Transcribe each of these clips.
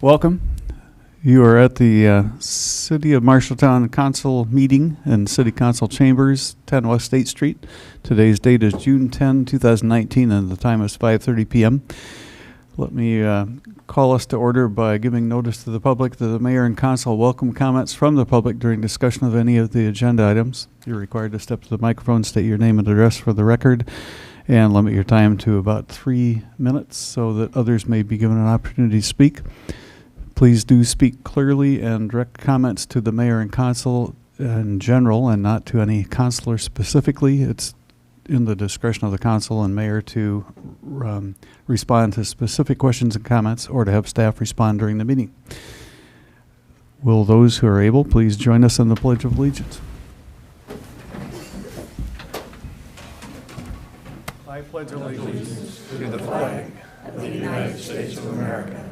Welcome. You are at the City of Marshalltown Council meeting in City Council Chambers, 10 West State Street. Today's date is June 10, 2019, and the time is 5:30 p.m. Let me call us to order by giving notice to the public that the mayor and council welcome comments from the public during discussion of any of the agenda items. You're required to step to the microphone, state your name and address for the record, and limit your time to about 3 minutes so that others may be given an opportunity to speak. Please do speak clearly and direct comments to the mayor and council in general and not to any councilor specifically. It's in the discretion of the council and mayor to respond to specific questions and comments or to have staff respond during the meeting. Will those who are able please join us in the Pledge of Allegiance? I pledge allegiance to the flag of the United States of America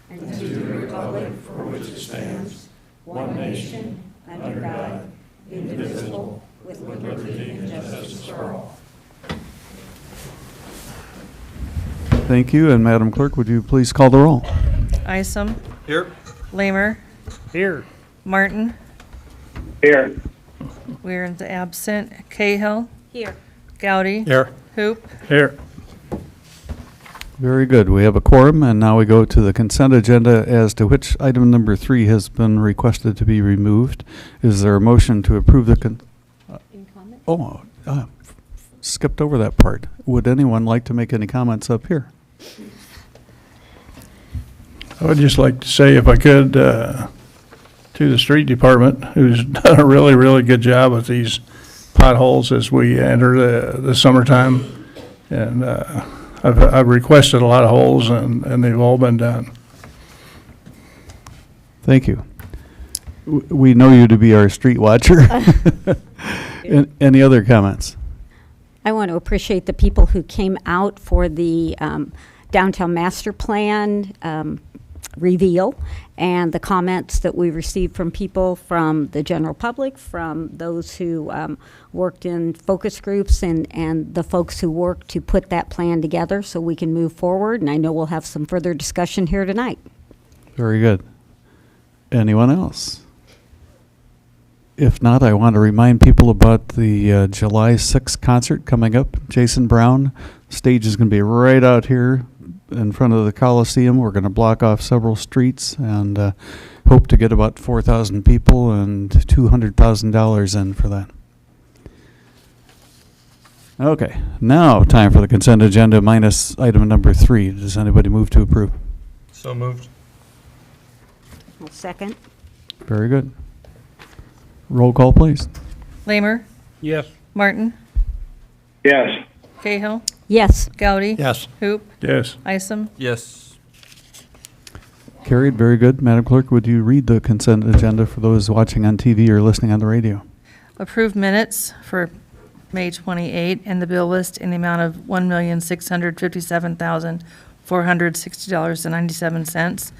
and to the republic for which it stands, one nation, under God, indivisible, with liberty and justice for all. Thank you. And Madam Clerk, would you please call the roll? Isom. Here. Lamer. Here. Martin. Here. Weiren's absent. Cahill. Here. Gowdy. Here. Hoop. Here. Very good. We have a quorum, and now we go to the consent agenda as to which item number 3 has been requested to be removed. Is there a motion to approve the In comment? skipped over that part. Would anyone like to make any comments up here? I would just like to say, if I could, to the street department, who's done a really, really good job with these potholes as we enter the summertime. And I've requested a lot of holes, and they've all been done. Thank you. We know you to be our street watcher. Any other comments? I want to appreciate the people who came out for the downtown master plan reveal and the comments that we received from people from the general public, from those who worked in focus groups and the folks who worked to put that plan together so we can move forward. And I know we'll have some further discussion here tonight. Very good. Anyone else? If not, I want to remind people about the July 6th concert coming up. Jason Brown. Stage is going to be right out here in front of the Coliseum. We're going to block off several streets and hope to get about 4,000 people and $200,000 in for that. Okay, now time for the consent agenda minus item number 3. Does anybody move to approve? So moved. I'll second. Very good. Roll call, please. Lamer. Yes. Martin. Yes. Cahill. Yes. Gowdy. Yes. Hoop. Yes. Isom. Yes. Carried. Very good. Madam Clerk, would you read the consent agenda for those watching on TV or listening on the radio? Approved minutes for May 28 and the bill list in the amount of $1,657,460.97.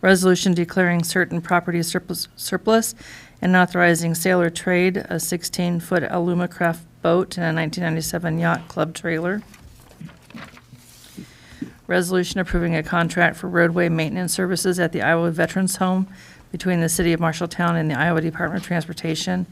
Resolution declaring certain property surplus and authorizing sale or trade a 16-foot Alumacraft boat and a 1997 Yacht Club trailer. Resolution approving a contract for roadway maintenance services at the Iowa Veterans Home between the City of Marshalltown and the Iowa Department of Transportation,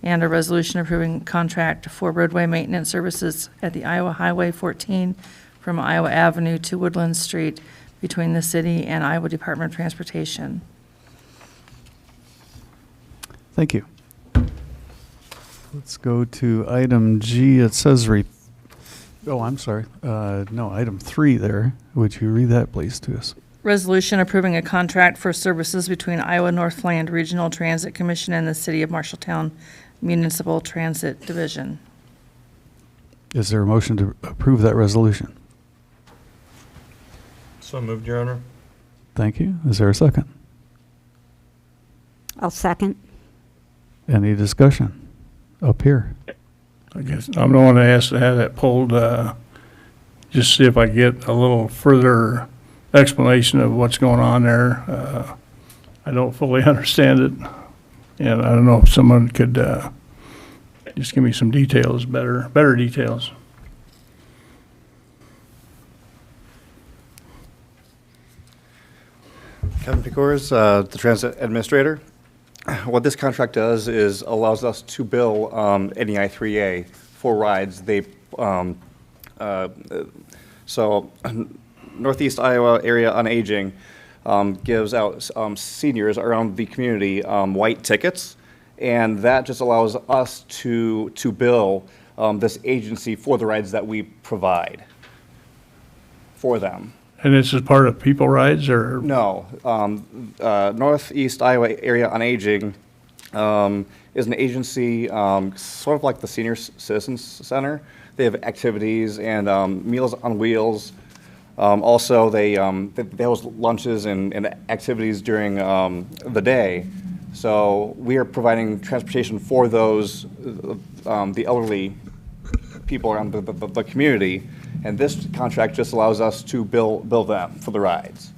and a resolution approving contract for roadway maintenance services at the Iowa Highway 14 from Iowa Avenue to Woodland Street between the city and Iowa Department of Transportation. Thank you. Let's go to item G. It says I'm sorry. No, item 3 there. Would you read that, please, to us? Resolution approving a contract for services between Iowa Northland Regional Transit Commission and the City of Marshalltown Municipal Transit Division. Is there a motion to approve that resolution? So moved, Your Honor. Thank you. Is there a second? I'll second. Any discussion up here? I guess I'm the one that asked to have that pulled, just see if I get a little further explanation of what's going on there. I don't fully understand it, and I don't know if someone could just give me some details, better details. Kevin Pecors, the transit administrator. What this contract does is allows us to bill NEI 3A for rides. So Northeast Iowa Area on Aging gives out seniors around the community white tickets, and that just allows us to bill this agency for the rides that we provide for them. And this is part of People Rides, or? No, Northeast Iowa Area on Aging is an agency sort of like the Senior Citizens Center. They have activities and Meals on Wheels. Also, they host lunches and activities during the day. So we are providing transportation for those, the elderly people around the community. And this contract just allows us to bill them for the rides.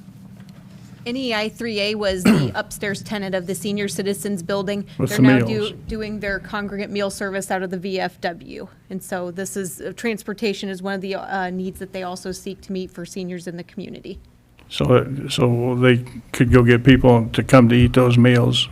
NEI 3A was the upstairs tenant of the Senior Citizens Building. With They're the now meals. doing their congregate meal service out of the VFW. And so this is, transportation is one of the needs that they also seek to meet for seniors in the community. So they could go get people to come to eat those meals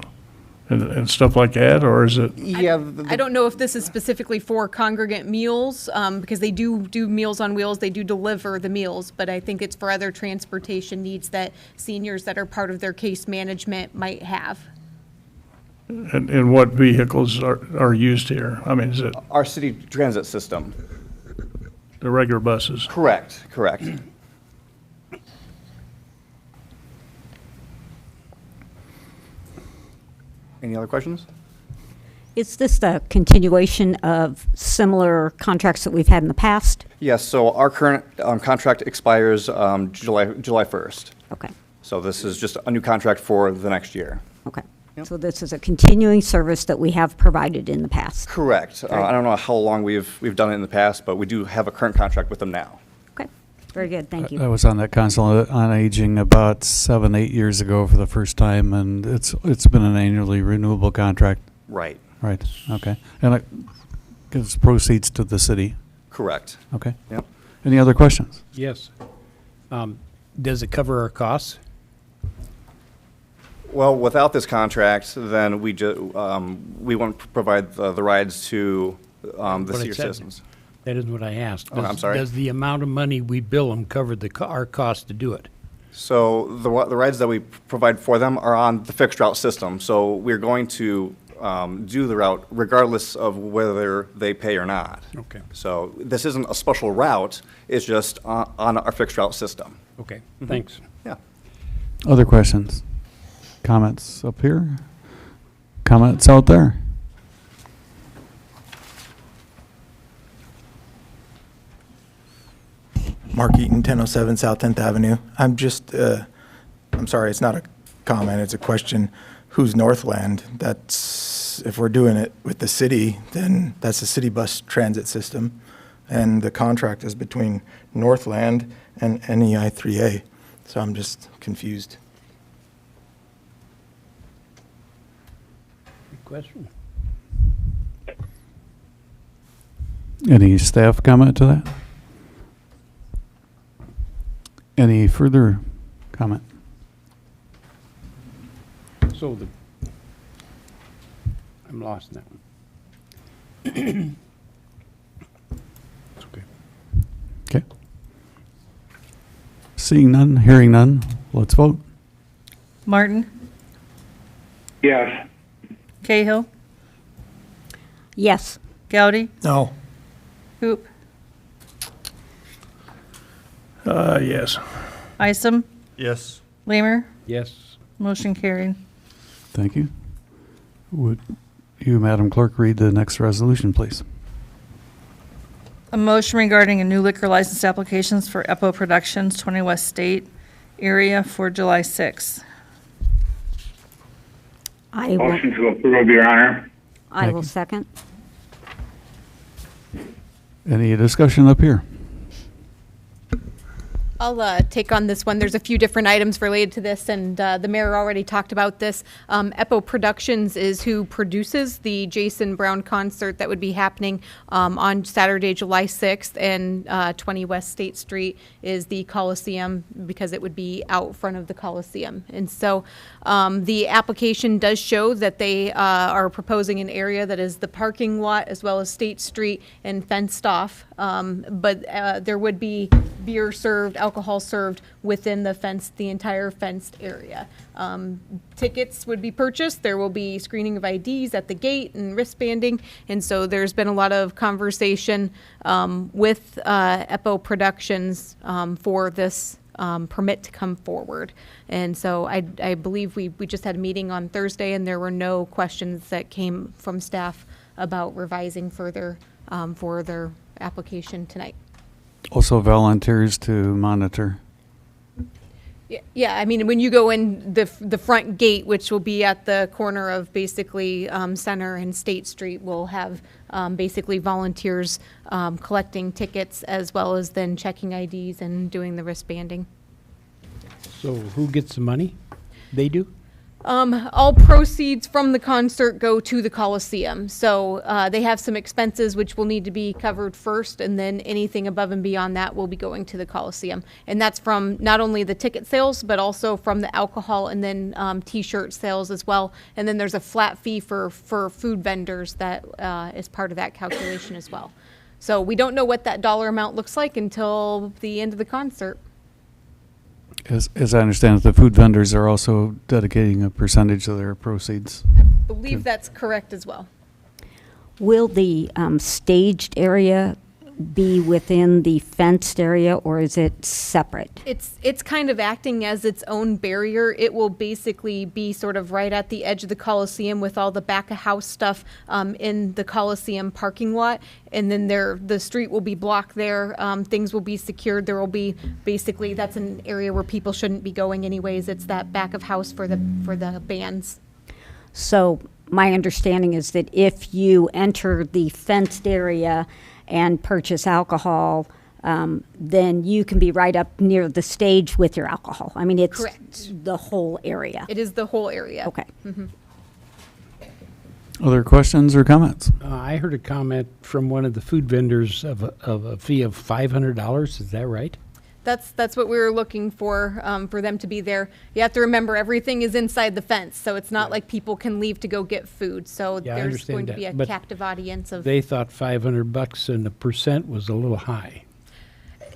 and stuff like that, or is it? Yeah, I don't know if this is specifically for congregate meals, because they do Meals on Wheels, they do deliver the meals, but I think it's for other transportation needs that seniors that are part of their case management might have. And what vehicles are used here? I mean, is it our city transit system. the regular buses? Correct. Any other questions? Is this the continuation of similar contracts that we've had in the past? Yes, so our current contract expires July 1st. Okay, So this is just a new contract for the next year. okay. Yep. So this is a continuing service that we have provided in the past? Correct. I don't know how long we've done it in the past, but we do have a current contract with them now. Okay, very good, thank I you. was on that council on aging about 7-8 years ago for the first time, and it's been an annually renewable contract. Right. Right, okay. And it gives proceeds to the city. Correct. Okay. Yep. Any other questions? Yes. Does it cover our costs? Well, without this contract, then we won't provide the rides to the What I senior said. citizens. That isn't what I asked. Oh, I'm sorry. Does the amount of money we bill them cover our cost to do it? So the rides that we provide for them are on the fixed route system. So we're going to do the route regardless of whether they pay or not. Okay. So this isn't a special route, it's just on our fixed route system. Okay, thanks. Yeah. Other questions? Comments up here? Comments out there? Mark Eaton, 1007 South 10th Avenue. I'm sorry, it's not a comment, it's a question. Who's Northland? That's, if we're doing it with the city, then that's a city bus transit system. And the contract is between Northland and NEI 3A. So I'm just confused. Good question. Any staff comment to that? Any further comment? So I'm lost now. It's okay. Okay. Seeing none, hearing none, let's vote. Martin? Yes. Cahill? Yes, Goudy? No. Hoop? Yes. Isom? Yes. Lamer? Yes. Motion carried. Thank you. Would you, Madam Clerk, read the next resolution, please? A motion regarding a new liquor license applications for Epo Productions, 20 West State area for July 6th. I will, Motion to approve, Your Honor. I Thank will you. second. Any discussion up here? I'll take on this one. There's a few different items related to this, and the mayor already talked about this. EPO Productions is who produces the Jason Brown concert that would be happening on Saturday, July 6th, and 20 West State Street is the Coliseum, because it would be out front of the Coliseum. And so the application does show that they are proposing an area that is the parking lot as well as State Street and fenced off. But there would be beer served, alcohol served within the entire fenced area. Tickets would be purchased. There will be screening of IDs at the gate and wristbanding. And so there's been a lot of conversation with EPO Productions for this permit to come forward. And so I believe we just had a meeting on Thursday, and there were no questions that came from staff about revising further for their application tonight. Also volunteers to monitor. Yeah, I mean, when you go in the front gate, which will be at the corner of basically Center and State Street, will have basically volunteers collecting tickets as well as then checking IDs and doing the wristbanding. So who gets the money? They do? All proceeds from the concert go to the Coliseum. So they have some expenses which will need to be covered first, and then anything above and beyond that will be going to the Coliseum. And that's from not only the ticket sales, but also from the alcohol and then T-shirt sales as well. And then there's a flat fee for food vendors that is part of that calculation as well. So we don't know what that dollar amount looks like until the end of the concert. As I understand it, the food vendors are also dedicating a percentage of their proceeds. I believe that's correct as well. Will the staged area be within the fenced area, or is it separate? It's kind of acting as its own barrier. It will basically be sort of right at the edge of the Coliseum with all the back of house stuff in the Coliseum parking lot. And then the street will be blocked there. Things will be secured. There will be basically, that's an area where people shouldn't be going anyways. It's that back of house for the bands. So my understanding is that if you enter the fenced area and purchase alcohol, then you can be right up near the stage with your alcohol. I mean, it's correct. The whole area. It is the whole area. Okay. Mm-hmm. Other questions or comments? I heard a comment from one of the food vendors of a fee of $500. Is that right? That's what we were looking for them to be there. You have to remember, everything is inside the fence, so it's not like people can leave to go get food. So Yeah, I there's understand going to that, be a but captive audience of. They thought $500 and the percent was a little high.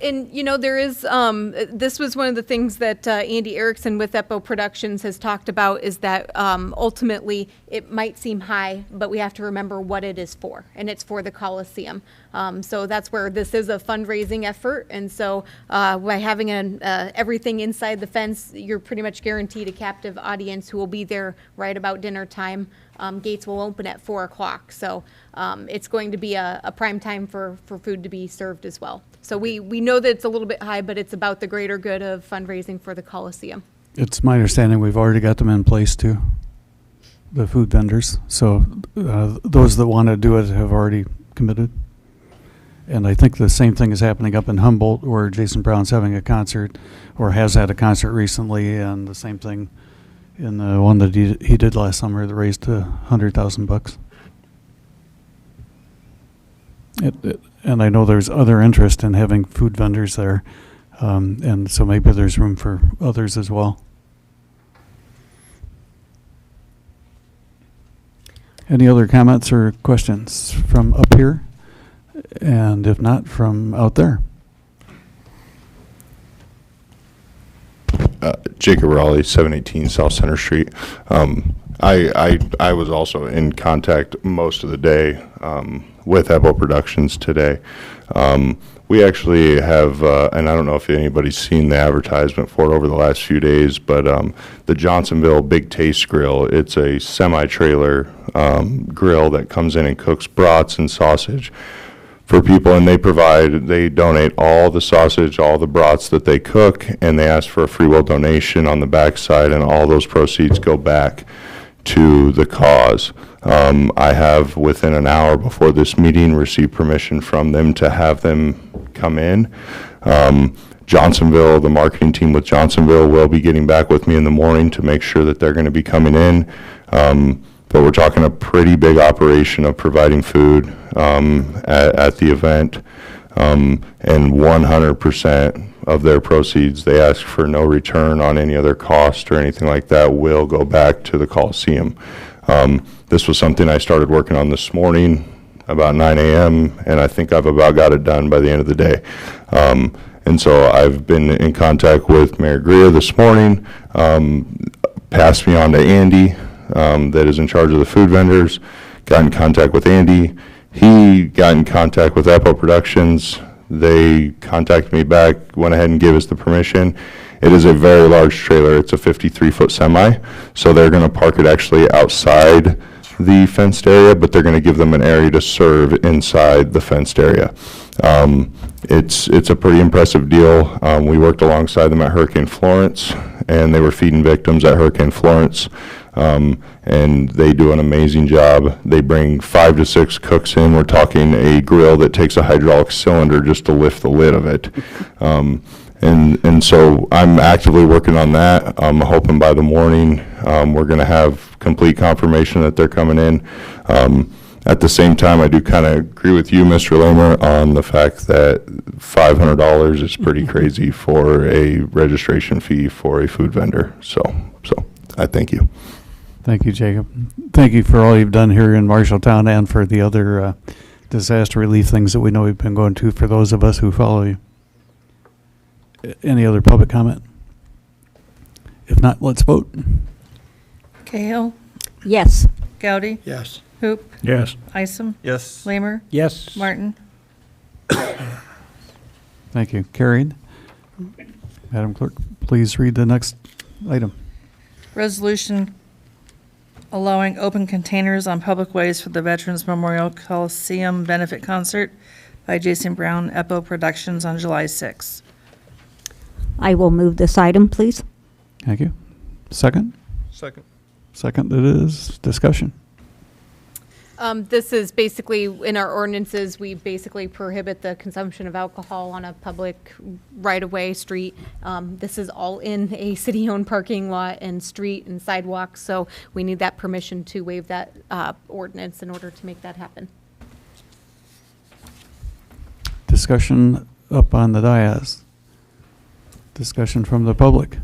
And, you know, there is, this was one of the things that Andy Erickson with EPO Productions has talked about, is that ultimately it might seem high, but we have to remember what it is for, and it's for the Coliseum. So that's where this is a fundraising effort. And so by having everything inside the fence, you're pretty much guaranteed a captive audience who will be there right about dinner time. Gates will open at 4 o'clock. So it's going to be a prime time for food to be served as well. So we know that it's a little bit high, but it's about the greater good of fundraising for the Coliseum. It's my understanding we've already got them in place too, the food vendors. So those that want to do it have already committed. And I think the same thing is happening up in Humboldt, where Jason Brown's having a concert, or has had a concert recently, and the same thing in the one that he did last summer that raised $100,000. And I know there's other interest in having food vendors there, and so maybe there's room for others as well. Any other comments or questions from up here? And if not, from out there? Jacob Raleigh, 718 South Center Street. I was also in contact most of the day with EPO Productions today. We actually have, and I don't know if anybody's seen the advertisement for it over the last few days, but the Johnsonville Big Taste Grill, it's a semi-trailer grill that comes in and cooks brats and sausage for people, and they donate all the sausage, all the brats that they cook, and they ask for a free will donation on the backside, and all those proceeds go back to the cause. I have, within an hour before this meeting, received permission from them to have them come in. Johnsonville, the marketing team with Johnsonville will be getting back with me in the morning to make sure that they're going to be coming in. But we're talking a pretty big operation of providing food at the event. And 100% of their proceeds, they ask for no return on any other cost or anything like that, will go back to the Coliseum. This was something I started working on this morning about 9 a.m., and I think I've about got it done by the end of the day. And so I've been in contact with Mayor Greer this morning, passed me on to Andy, that is in charge of the food vendors, got in contact with Andy. He got in contact with Epo Productions. They contacted me back, went ahead and gave us the permission. It is a very large trailer. It's a 53-foot semi, so they're going to park it actually outside the fenced area, but they're going to give them an area to serve inside the fenced area. It's a pretty impressive deal. We worked alongside them at Hurricane Florence, and they were feeding victims at Hurricane Florence. And they do an amazing job. They bring 5 to 6 cooks in. We're talking a grill that takes a hydraulic cylinder just to lift the lid of it. And so I'm actively working on that. I'm hoping by the morning we're going to have complete confirmation that they're coming in. At the same time, I do kind of agree with you, Mr. Lamer, on the fact that $500 is pretty crazy for a registration fee for a food vendor. So I thank you. Thank you, Jacob. Thank you for all you've done here in Marshalltown and for the other disaster relief things that we know we've been going to for those of us who follow you. Any other public comment? If not, let's vote. Cahill, Yes. Gowdy, Yes. Hoop, Yes. Isom, Yes. Lamer, Yes. Martin. Thank you. Carried. Madam Clerk, please read the next item. Resolution allowing open containers on public ways for the Veterans Memorial Coliseum Benefit Concert by Jason Brown, Epo Productions on July 6th. I will move this item, please. Thank you. Second? Second. Second it is. Discussion. This is basically, in our ordinances, we basically prohibit the consumption of alcohol on a public right-of-way street. This is all in a city-owned parking lot and street and sidewalk, so we need that permission to waive that ordinance in order to make that happen. Discussion up on the dais. Discussion from the public.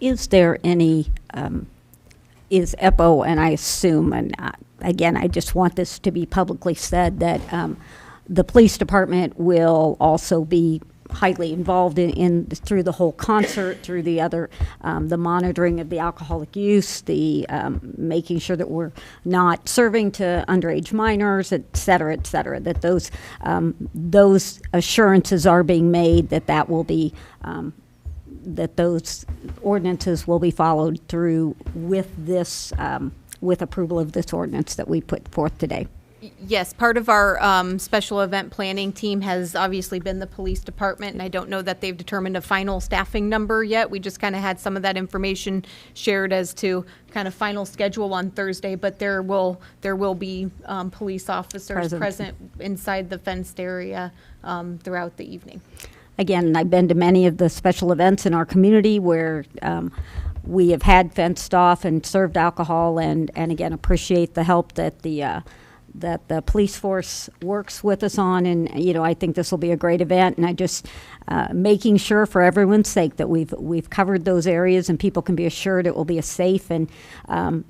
Is there any, is EPO, and I assume, and again, I just want this to be publicly said, that the police department will also be highly involved in through the whole concert, through the other, the monitoring of the alcoholic use, the making sure that we're not serving to underage minors, et cetera, that those assurances are being made that will be, that those ordinances will be followed through with this, with approval of this ordinance that we put forth today. Yes, part of our special event planning team has obviously been the police department, and I don't know that they've determined a final staffing number yet. We just kind of had some of that information shared as to kind of final schedule on Thursday, but there will be police officers present inside the fenced area throughout the evening. Again, I've been to many of the special events in our community where we have had fenced off and served alcohol, and again, appreciate the help that the police force works with us on, and I think this will be a great event, and I just making sure for everyone's sake that we've covered those areas and people can be assured it will be a safe, and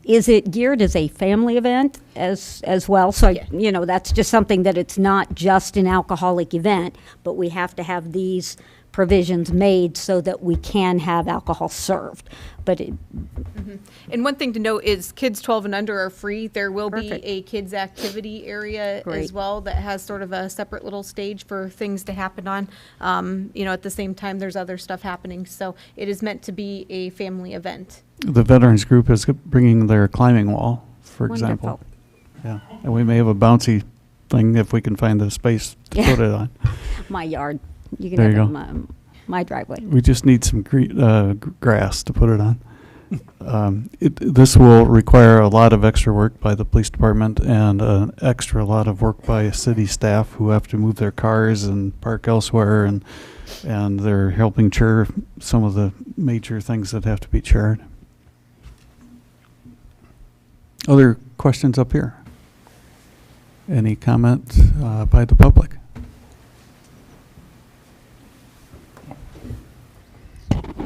is it geared as a family event as well? So Yeah. That's just something that it's not just an alcoholic event, but we have to have these provisions made so that we can have alcohol served. But And one thing to note is kids 12 and under are free. There will Perfect. be a kids activity area Great. as well that has sort of a separate little stage for things to happen on. At the same time, there's other stuff happening. So it is meant to be a family event. The veterans group is bringing their climbing wall, for example. Wonderful. Yeah, and we may have a bouncy thing if we can find the space to Yeah. put it on. my yard, you can There have you it go. in my driveway. We just need some grass to put it on. This will require a lot of extra work by the police department and an extra lot of work by city staff who have to move their cars and park elsewhere, and they're helping chair some of the major things that have to be chaired. Other questions up here? Any comment by the public?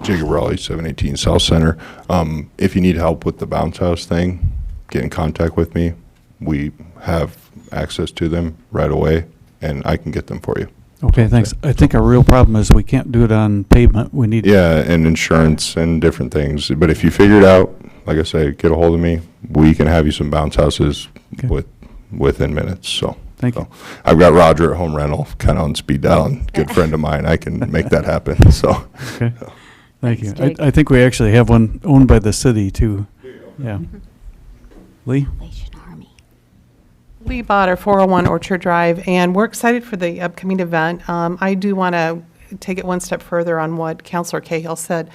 Jacob Raleigh, 718 South Center. If you need help with the bounce house thing, get in contact with me. We have access to them right away, and I can get them for you. Okay, thanks. I think our real problem is we can't do it on pavement. We need. Yeah, and insurance and different things. But if you figure it out, like I say, get a hold of me. We can have you some bounce houses Okay. within minutes. So Thank you. I've got Roger at Home Rental, kind of on speed dial, good friend of mine. I can make that happen. So. Okay. Thank you. Thanks, Jake. I think we actually have one owned by the city too. Yeah. Lee? Salvation Army. We bought our 401 Orchard Drive, and we're excited for the upcoming event. I do want to take it one step further on what Councilor Cahill said,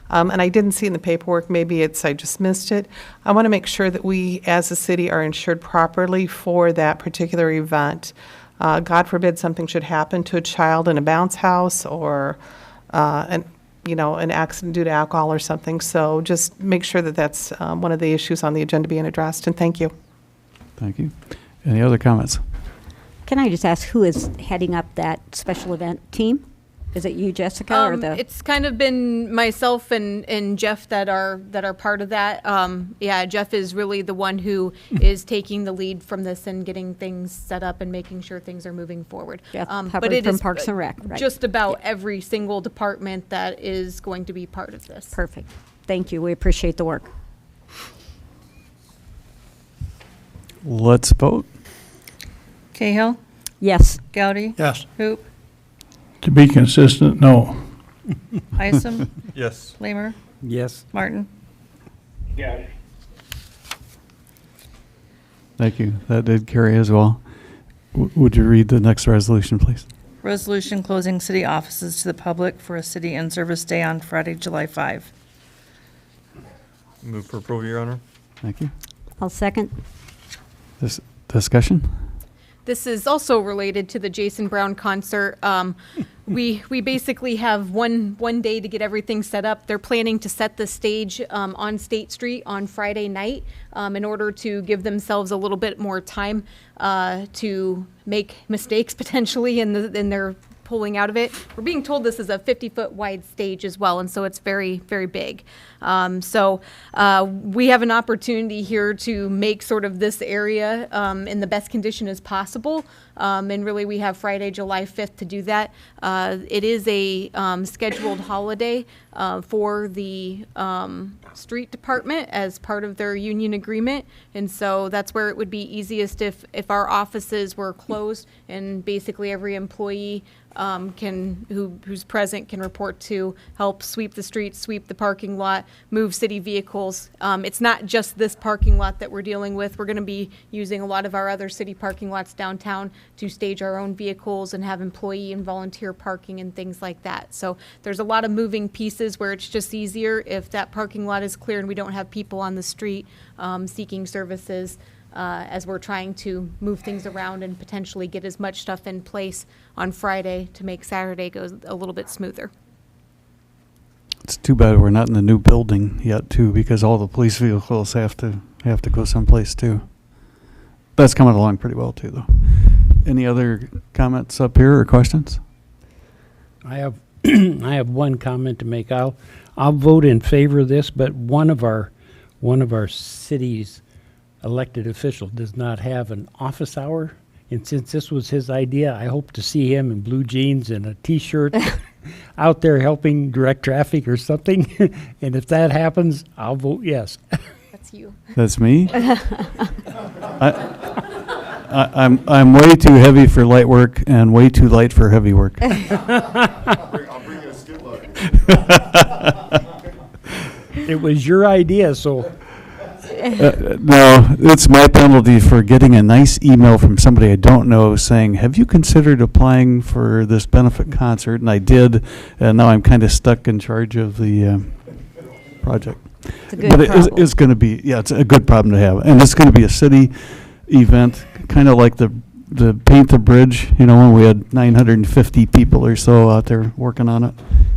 and I didn't see it in the paperwork. Maybe I just missed it. I want to make sure that we, as a city, are insured properly for that particular event. God forbid something should happen to a child in a bounce house, or an accident due to alcohol or something. So just make sure that that's one of the issues on the agenda being addressed, and thank you. Thank you. Any other comments? Can I just ask who is heading up that special event team? Is it you, Jessica, or the? It's kind of been myself and Jeff that are part of that. Yeah, Jeff is really the one who is taking the lead from this and getting things set up and making sure things are moving forward. Jeff But Hubbard it from is Parks and Rec, right? just about every single department that is going to be part of this. Perfect. Thank you. We appreciate the work. Let's vote. Cahill, Yes. Gowdy, Yes. Hoop, To be consistent, no. Isom, Yes. Lamer, Yes. Martin. Thank you. That did carry as well. Would you read the next resolution, please? Resolution closing city offices to the public for a city in-service day on Friday, July 5. Move for approval, Your Honor. Thank you. I'll second. This discussion? This is also related to the Jason Brown concert. We basically have one day to get everything set up. They're planning to set the stage on State Street on Friday night in order to give themselves a little bit more time to make mistakes potentially in their pulling out of it. We're being told this is a 50-foot wide stage as well, and so it's very, very big. So we have an opportunity here to make sort of this area in the best condition as possible. And really, we have Friday, July 5th to do that. It is a scheduled holiday for the street department as part of their union agreement. And so that's where it would be easiest if our offices were closed and basically every employee who's present can report to help sweep the streets, sweep the parking lot, move city vehicles. It's not just this parking lot that we're dealing with. We're going to be using a lot of our other city parking lots downtown to stage our own vehicles and have employee and volunteer parking and things like that. So there's a lot of moving pieces where it's just easier if that parking lot is clear and we don't have people on the street seeking services as we're trying to move things around and potentially get as much stuff in place on Friday to make Saturday go a little bit smoother. It's too bad we're not in the new building yet too, because all the police vehicles have to go someplace too. That's coming along pretty well too, though. Any other comments up here or questions? I have I have one comment to make. I'll vote in favor of this, but one of our city's elected official does not have an office hour, and since this was his idea, I hope to see him in blue jeans and a T-shirt out there helping direct traffic or something. And if that happens, I'll vote yes. That's you. That's me. I'm way too heavy for light work and way too light for heavy work. I'll bring you a skid load. It was your idea, so. No, it's my penalty for getting a nice email from somebody I don't know saying, have you considered applying for this benefit concert? And I did, and now I'm kind of stuck in charge of the project. It's a good But problem. it's going to be, yeah, it's a good problem to have. And it's going to be a city event, kind of like the Paint the Bridge, you know, when we had 950 people or so out there working on it.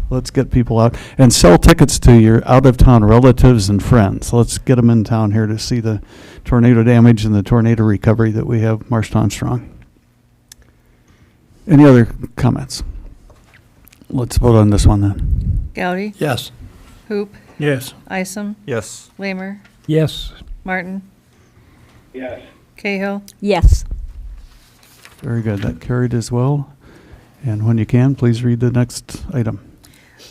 Let's get people out and sell tickets to your out-of-town relatives and friends. Let's get them in town here to see the tornado damage and the tornado recovery that we have Marshalltown strong. Any other comments? Let's vote on this one then. Gowdy? Yes. Hoop? Yes. Isom? Yes. Lamer? Yes. Martin? Yes. Cahill? Yes. Very good. That carried as well. And when you can, please read the next item.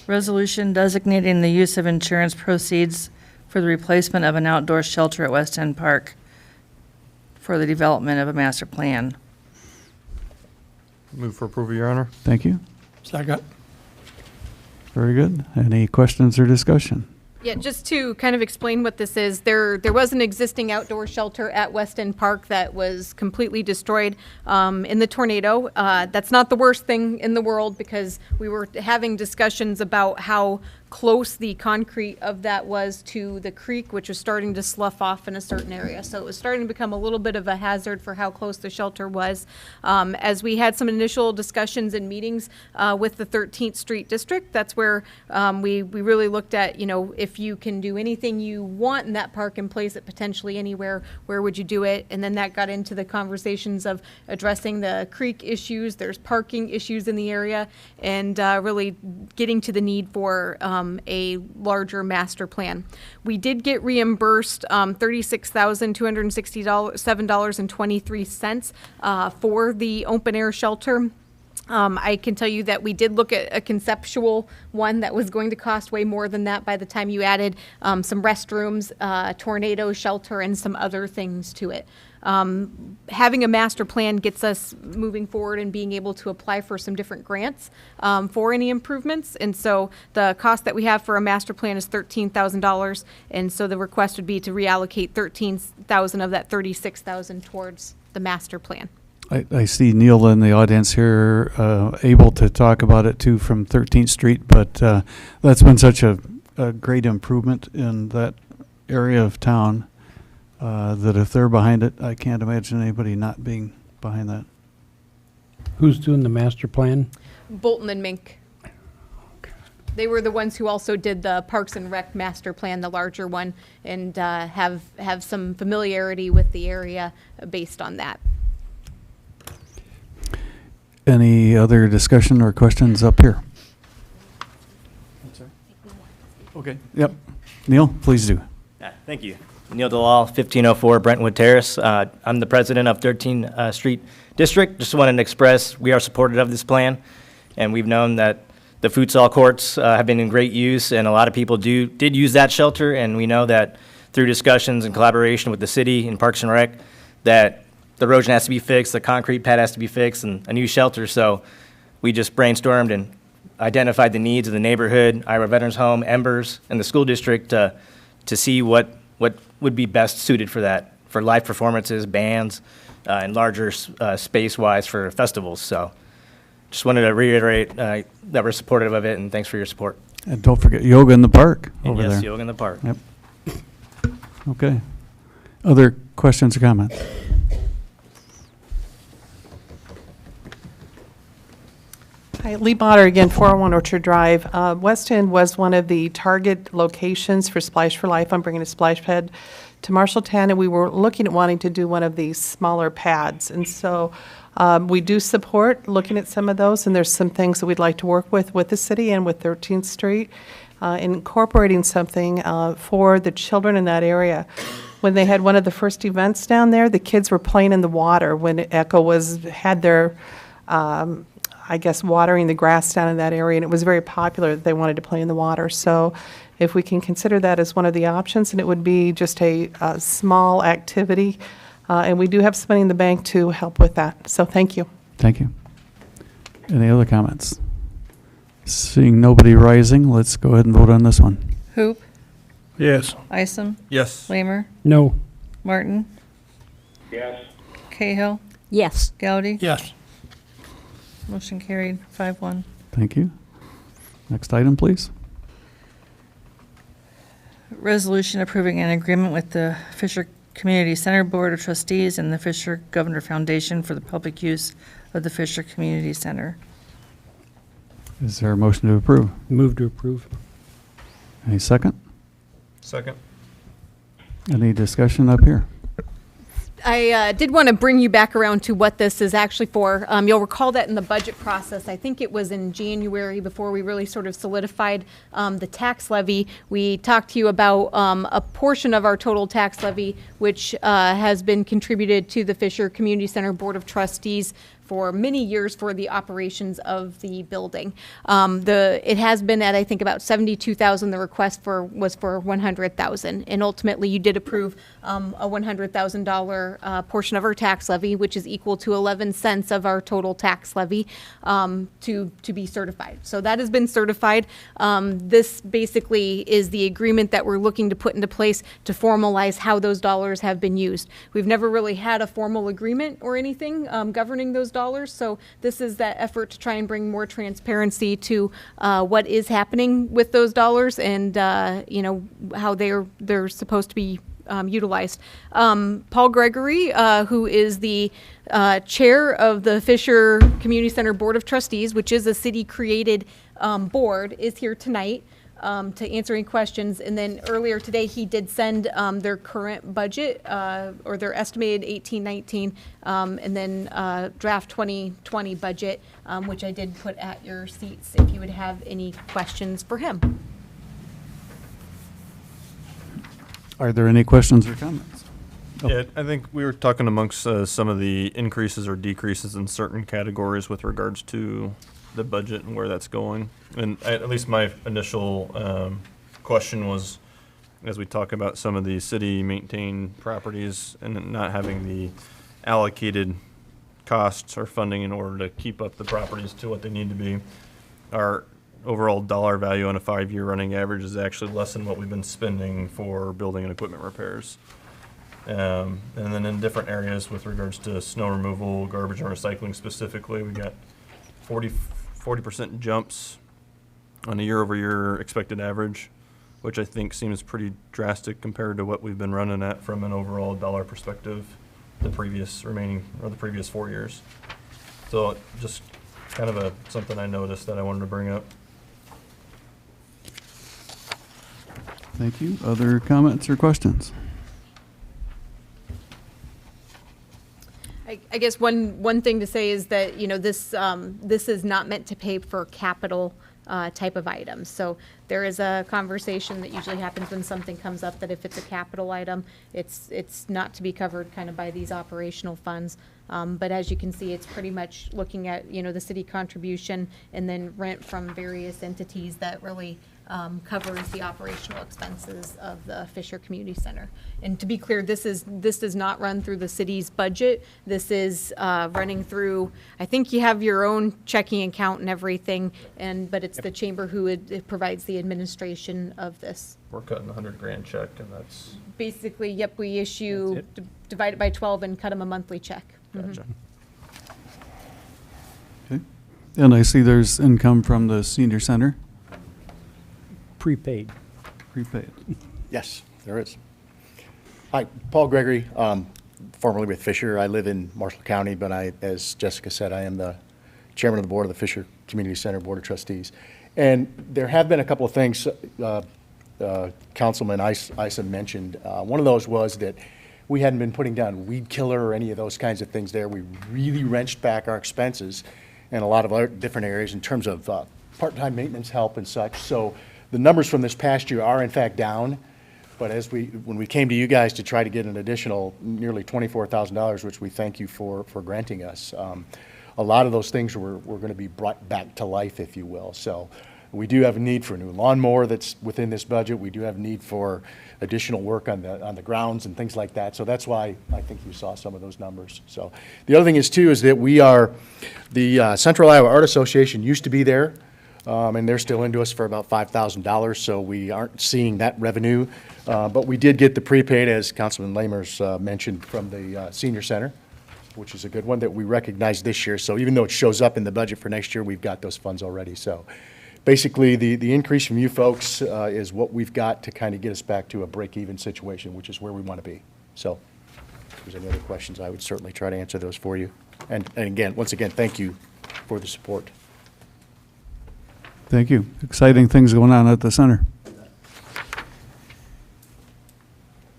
Resolution designating the use of insurance proceeds for the replacement of an outdoor shelter at West End Park for the development of a master plan. Move for approval, Your Honor. Thank you. Second. Very good. Any questions or discussion? Yeah, just to kind of explain what this is, there was an existing outdoor shelter at West End Park that was completely destroyed in the tornado. That's not the worst thing in the world, because we were having discussions about how close the concrete of that was to the creek, which was starting to slough off in a certain area. So it was starting to become a little bit of a hazard for how close the shelter was. As we had some initial discussions and meetings with the 13th Street District, that's where we really looked at, you know, if you can do anything you want in that park and place it potentially anywhere, where would you do it? And then that got into the conversations of addressing the creek issues, there's parking issues in the area, and really getting to the need for a larger master plan. We did get reimbursed $36,267.23 for the open air shelter. I can tell you that we did look at a conceptual one that was going to cost way more than that by the time you added some restrooms, tornado shelter, and some other things to it. Having a master plan gets us moving forward and being able to apply for some different grants for any improvements. And so the cost that we have for a master plan is $13,000. And so the request would be to reallocate $13,000 of that $36,000 towards the master plan. I see Neil in the audience here, able to talk about it too from 13th Street, but that's been such a great improvement in that area of town that if they're behind it, I can't imagine anybody not being behind that. Who's doing the master plan? Bolton and Mink. They were the ones who also did the Parks and Rec master plan, the larger one, and have some familiarity with the area based on that. Any other discussion or questions up here? Okay. Yep. Neil, please do. Thank you. Neil DeLaw, 1504 Brentwood Terrace. I'm the president of 13th Street District. Just wanted to express we are supportive of this plan, and we've known that the futsal courts have been in great use, and a lot of people did use that shelter, and we know that through discussions and collaboration with the city and Parks and Rec that the erosion has to be fixed, the concrete pad has to be fixed, and a new shelter. So we just brainstormed and identified the needs of the neighborhood, Iowa Veterans Home, Embers, and the school district to see what would be best suited for that, for live performances, bands, and larger space-wise for festivals. So just wanted to reiterate that we're supportive of it, and thanks for your support. And don't forget yoga in the park And over yes, there. yoga in the park. Yep. Okay. Other questions or comments? Hi, Lee Botter again, 401 Orchard Drive. West End was one of the target locations for Splash for Life. I'm bringing a splash pad to Marshalltown, and we were looking at wanting to do one of these smaller pads. And so we do support looking at some of those, and there's some things that we'd like to work with the city and with 13th Street, incorporating something for the children in that area. When they had one of the first events down there, the kids were playing in the water when Echo had their I guess, watering the grass down in that area, and it was very popular that they wanted to play in the water. So if we can consider that as one of the options, and it would be just a small activity, and we do have some money in the bank to help with that. So thank you. Thank you. Any other comments? Seeing nobody rising, let's go ahead and vote on this one. Hoop? Yes. Isom? Yes. Lamer? No. Martin? Yes. Cahill? Yes. Gowdy? Yes. Motion carried, 5-1. Thank you. Next item, please. resolution approving an agreement with the Fisher Community Center Board of Trustees and the Fisher Governor Foundation for the public use of the Fisher Community Center. Is there a motion to approve? Move to approve. Any second? Second. Any discussion up here? I did want to bring you back around to what this is actually for. You'll recall that in the budget process, I think it was in January before we really sort of solidified the tax levy. We talked to you about a portion of our total tax levy, which has been contributed to the Fisher Community Center Board of Trustees for many years for the operations of the building. It has been at, I think, about $72,000. The request was for $100,000, and ultimately you did approve a $100,000 portion of our tax levy, which is equal to 11 cents of our total tax levy, to be certified. So that has been certified. This basically is the agreement that we're looking to put into place to formalize how those dollars have been used. We've never really had a formal agreement or anything governing those dollars. So this is that effort to try and bring more transparency to what is happening with those dollars and how they're supposed to be utilized. Paul Gregory, who is the chair of the Fisher Community Center Board of Trustees, which is a city-created board, is here tonight to answer any questions. And then earlier today, he did send their current budget or their estimated 18-19 and then draft 2020 budget, which I did put at your seats if you would have any questions for him. Are there any questions or comments? Yeah, I think we were talking amongst some of the increases or decreases in certain categories with regards to the budget and where that's going. And at least my initial question was, as we talk about some of the city maintained properties and not having the allocated costs or funding in order to keep up the properties to what they need to be, our overall dollar value on a 5-year running average is actually less than what we've been spending for building and equipment repairs. And then in different areas with regards to snow removal, garbage and recycling specifically, we got 40% jumps on a year-over-year expected average, which I think seems pretty drastic compared to what we've been running at from an overall dollar perspective the previous 4 years. So just kind of something I noticed that I wanted to bring up. Thank you. Other comments or questions? I guess one thing to say is that, this is not meant to pay for capital type of items. So there is a conversation that usually happens when something comes up that if it's a capital item, it's not to be covered kind of by these operational funds. But as you can see, it's pretty much looking at, the city contribution and then rent from various entities that really covers the operational expenses of the Fisher Community Center. And to be clear, this does not run through the city's budget. This is running through, I think you have your own checking account and everything, but it's the chamber who it provides the administration of this. We're cutting a $100,000 check, and that's Basically, yep, we issue, divide it by 12 and cut them a monthly check. gotcha. Okay. And I see there's income from the senior center, Prepaid. prepaid. Yes, there is. Hi, Paul Gregory, formerly with Fisher. I live in Marshall County, but as Jessica said, I am the chairman of the board of the Fisher Community Center Board of Trustees. And there have been a couple of things Councilman Isa mentioned. One of those was that we hadn't been putting down weed killer or any of those kinds of things there. We really wrenched back our expenses in a lot of other different areas in terms of part-time maintenance help and such. So the numbers from this past year are in fact down, but when we came to you guys to try to get an additional nearly $24,000, which we thank you for granting us, a lot of those things were going to be brought back to life, if you will. So we do have a need for a new lawnmower that's within this budget. We do have a need for additional work on the grounds and things like that. So that's why I think you saw some of those numbers. So the other thing is too is that we are, the Central Iowa Art Association used to be there. And they're still into us for about $5,000, so we aren't seeing that revenue. But we did get the prepaid, as Councilman Lamers mentioned, from the Senior Center, which is a good one that we recognize this year. So even though it shows up in the budget for next year, we've got those funds already. So basically, the increase from you folks is what we've got to kind of get us back to a break-even situation, which is where we want to be. So if there's any other questions, I would certainly try to answer those for you. And again, once again, thank you for the support. Thank you. Exciting things going on at the center.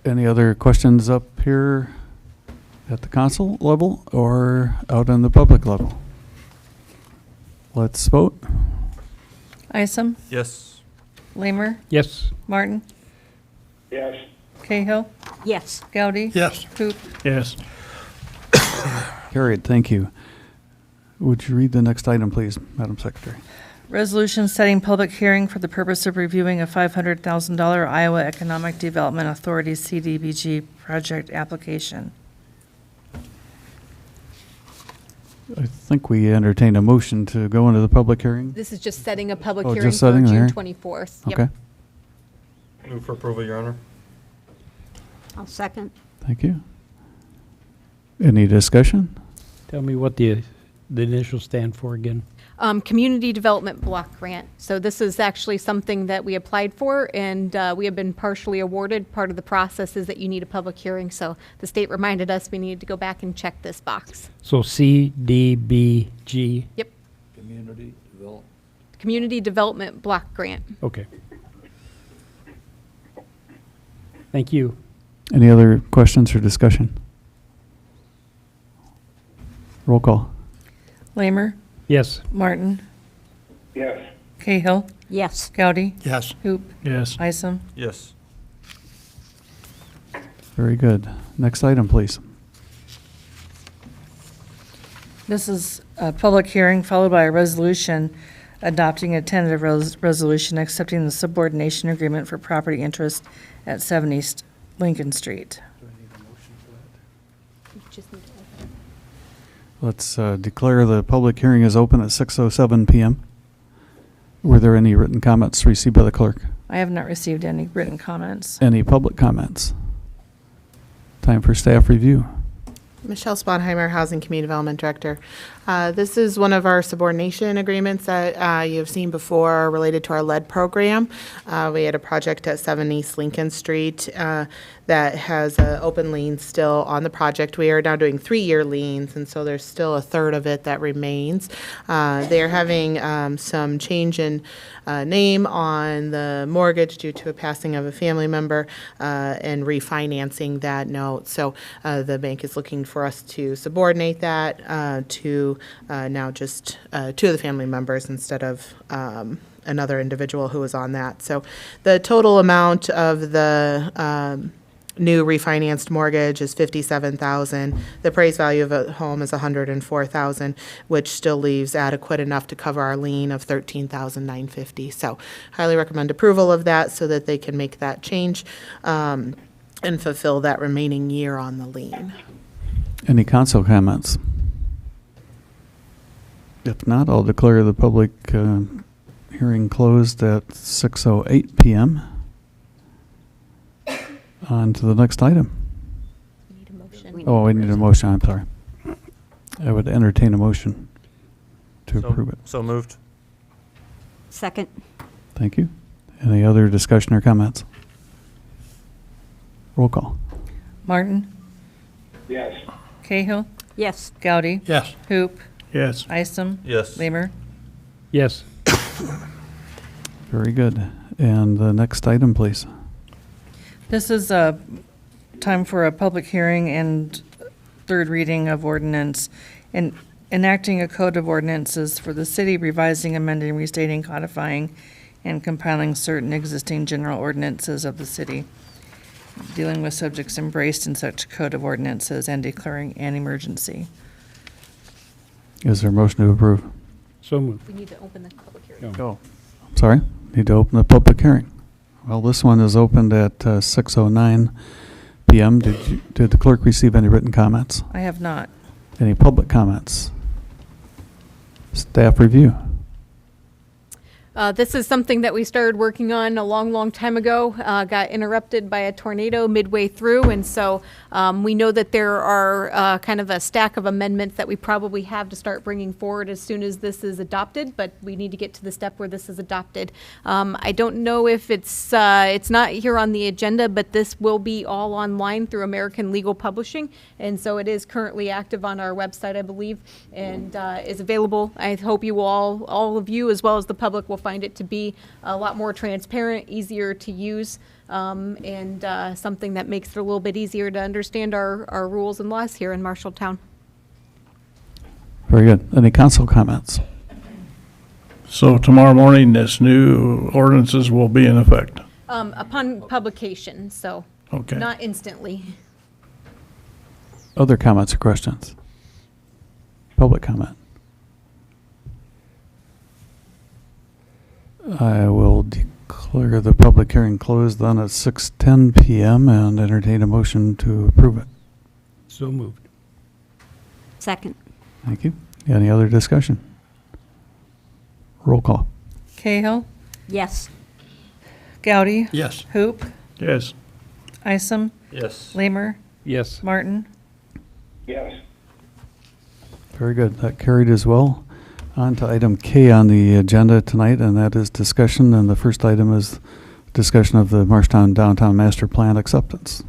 Any other questions up here at the council level or out on the public level? Let's vote. Isom, Yes. Lamer, Yes. Martin, Yes. Cahill, Yes. Gowdy. Yes. Hoop. Yes. Carried. Thank you. Would you read the next item, please, Madam Secretary? Resolution setting public hearing for the purpose of reviewing a $500,000 Iowa Economic Development Authority CDBG project application. I think we entertained a motion to go into the public hearing. This is just setting a public Oh, hearing just for setting the June hearing? 24th. Yep. Okay. Move for approval, Your Honor. I'll second. Thank you. Any discussion? Tell me what the initials stand for again. Community Development Block Grant. So this is actually something that we applied for, and we have been partially awarded. Part of the process is that you need a public hearing, so the state reminded us we needed to go back and check this box. So CDBG. Yep, Community development. Community Development Block Grant. Okay. Thank you. Any other questions or discussion? Roll call. Lamer, Yes. Martin, Yes. Cahill, Yes. Gowdy, Yes. Hoop, Yes. Isom. Yes. Very good. Next item, please. This is a public hearing followed by a resolution adopting a tentative resolution accepting the subordination agreement for property interest at 7 East Lincoln Street. Let's declare the public hearing is open at 6:07 p.m. Were there any written comments received by the clerk? I have not received any written comments. Any public comments? Time for staff review. Michelle Sponheimer, Housing Community Development Director. This is one of our subordination agreements that you've seen before related to our lead program. We had a project at 7 East Lincoln Street that has an open lien still on the project. We are now doing 3-year liens, and so there's still a third of it that remains. They are having some change in name on the mortgage due to a passing of a family member and refinancing that note. So the bank is looking for us to subordinate that to now just 2 of the family members instead of another individual who was on that. So the total amount of the new refinanced mortgage is $57,000. The appraised value of a home is $104,000, which still leaves adequate enough to cover our lien of $13,950. So highly recommend approval of that so that they can make that change and fulfill that remaining year on the lien. Any council comments? If not, I'll declare the public hearing closed at 6:08 p.m. On to the next item. We need a motion. Oh, we need a motion, I'm sorry. I would entertain a motion to So- approve it. So moved. Second. Thank you. Any other discussion or comments? Roll call. Martin, Yes. Cahill, Yes. Gowdy, Yes. Hoop, Yes. Isom, Yes. Lamer. Yes. Very good. And the next item, please. This is a time for a public hearing and third reading of ordinance and enacting a code of ordinances for the city, revising, amending, restating, codifying, and compiling certain existing general ordinances of the city, dealing with subjects embraced in such code of ordinances and declaring an emergency. Is there a motion to approve? So moved. We need to open the public hearing. Go. Sorry, need to open the public hearing. Well, this one is opened at 6:09 p.m. Did the clerk receive any written comments? I have not. Any public comments? Staff review. This is something that we started working on a long, long time ago, got interrupted by a tornado midway through, and so we know that there are kind of a stack of amendments that we probably have to start bringing forward as soon as this is adopted, but we need to get to the step where this is adopted. I don't know if it's not here on the agenda, but this will be all online through American Legal Publishing, and so it is currently active on our website, I believe, and is available. I hope you all of you, as well as the public, will find it to be a lot more transparent, easier to use, and something that makes it a little bit easier to understand our rules and laws here in Marshalltown. Very good. Any council comments? So tomorrow morning, this new ordinances will be in effect. Upon publication, so Okay. not instantly. Other comments or questions? Public comment. I will declare the public hearing closed then at 6:10 PM and entertain a motion to approve it. So moved. Second. Thank you. Any other discussion? Roll call. Cahill, Yes. Goudy, Yes. Hoop, Yes. Isom, Yes. Lamer, Yes. Martin. Very good. That carried as well. On to item K on the agenda tonight, and that is discussion. And the first item is discussion of the Marshalltown Downtown Master Plan acceptance.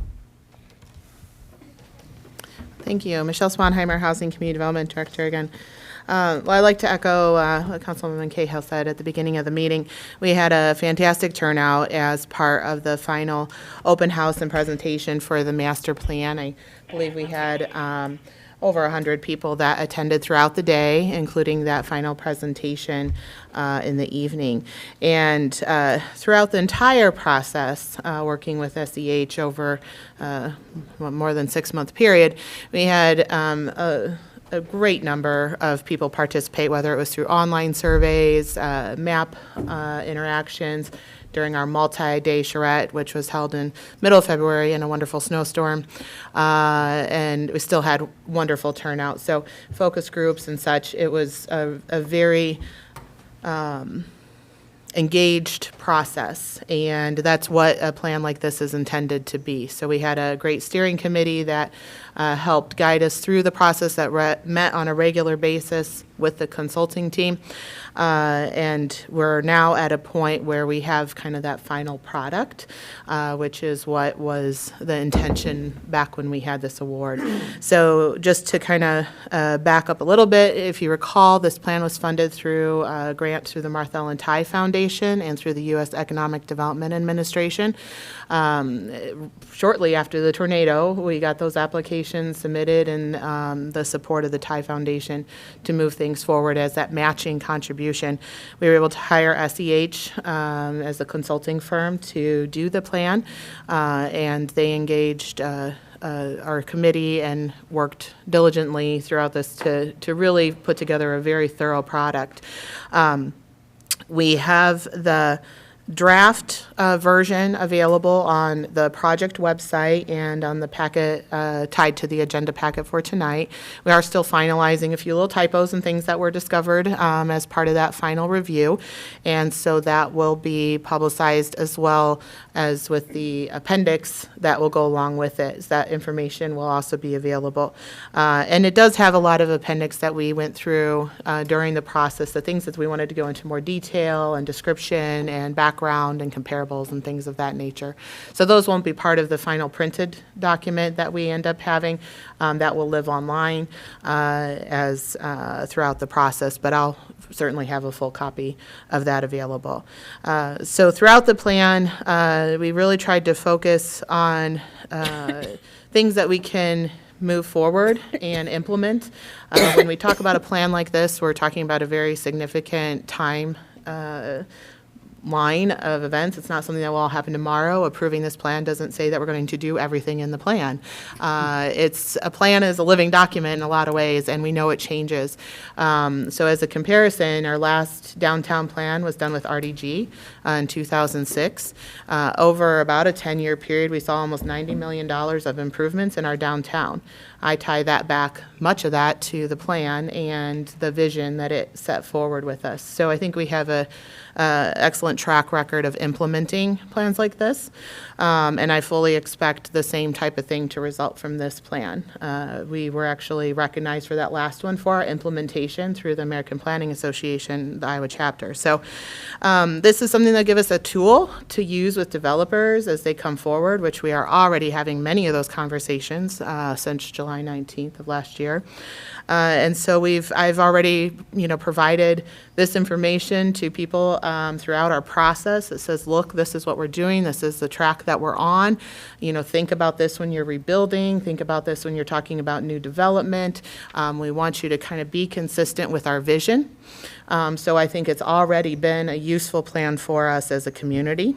Thank you. Michelle Swanheimer, Housing Community Development Director again. Well, I'd like to echo what Councilwoman Cahill said at the beginning of the meeting. We had a fantastic turnout as part of the final open house and presentation for the master plan. I believe we had over 100 people that attended throughout the day, including that final presentation in the evening. And throughout the entire process, working with SEH over more than 6-month period, we had a great number of people participate, whether it was through online surveys, map interactions, during our multi-day charrette, which was held in middle of February in a wonderful snowstorm. And we still had wonderful turnout. So focus groups and such, it was a very engaged process, and that's what a plan like this is intended to be. So we had a great steering committee that helped guide us through the process, that met on a regular basis with the consulting team. And we're now at a point where we have kind of that final product, which is what was the intention back when we had this award. So just to kind of back up a little bit, if you recall, this plan was funded through a grant through the Martha Ellen Ty Foundation and through the U.S. Economic Development Administration. Shortly after the tornado, we got those applications submitted and the support of the Ty Foundation to move things forward as that matching contribution. We were able to hire SEH as a consulting firm to do the plan, and they engaged our committee and worked diligently throughout this to really put together a very thorough product. We have the draft version available on the project website and on the packet tied to the agenda packet for tonight. We are still finalizing a few little typos and things that were discovered as part of that final review, and so that will be publicized as well as with the appendix that will go along with it. So that information will also be available. And it does have a lot of appendix that we went through during the process, the things that we wanted to go into more detail and description and background and comparables and things of that nature. So those won't be part of the final printed document that we end up having. That will live online as throughout the process, but I'll certainly have a full copy of that available. So throughout the plan, we really tried to focus on things that we can move forward and implement. When we talk about a plan like this, we're talking about a very significant time line of events. It's not something that will all happen tomorrow. Approving this plan doesn't say that we're going to do everything in the plan. It's a plan is a living document in a lot of ways, and we know it changes. So as a comparison, our last downtown plan was done with RDG in 2006. Over about a 10-year period, we saw almost $90 million of improvements in our downtown. I tie that back, much of that, to the plan and the vision that it set forward with us. So I think we have a excellent track record of implementing plans like this. And I fully expect the same type of thing to result from this plan. We were actually recognized for that last one for our implementation through the American Planning Association, the Iowa chapter. So this is something that gives us a tool to use with developers as they come forward, which we are already having many of those conversations since July 19th of last year. And so I've already, provided this information to people throughout our process. It says, look, this is what we're doing. This is the track that we're on. Think about this when you're rebuilding. Think about this when you're talking about new development. We want you to kind of be consistent with our vision. So I think it's already been a useful plan for us as a community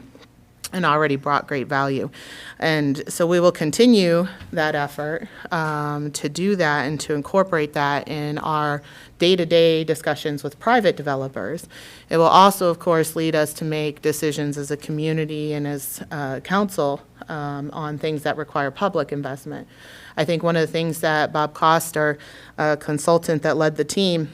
and already brought great value. And so we will continue that effort to do that and to incorporate that in our day-to-day discussions with private developers. It will also, of course, lead us to make decisions as a community and as council on things that require public investment. I think one of the things that Bob Cost, our consultant that led the team,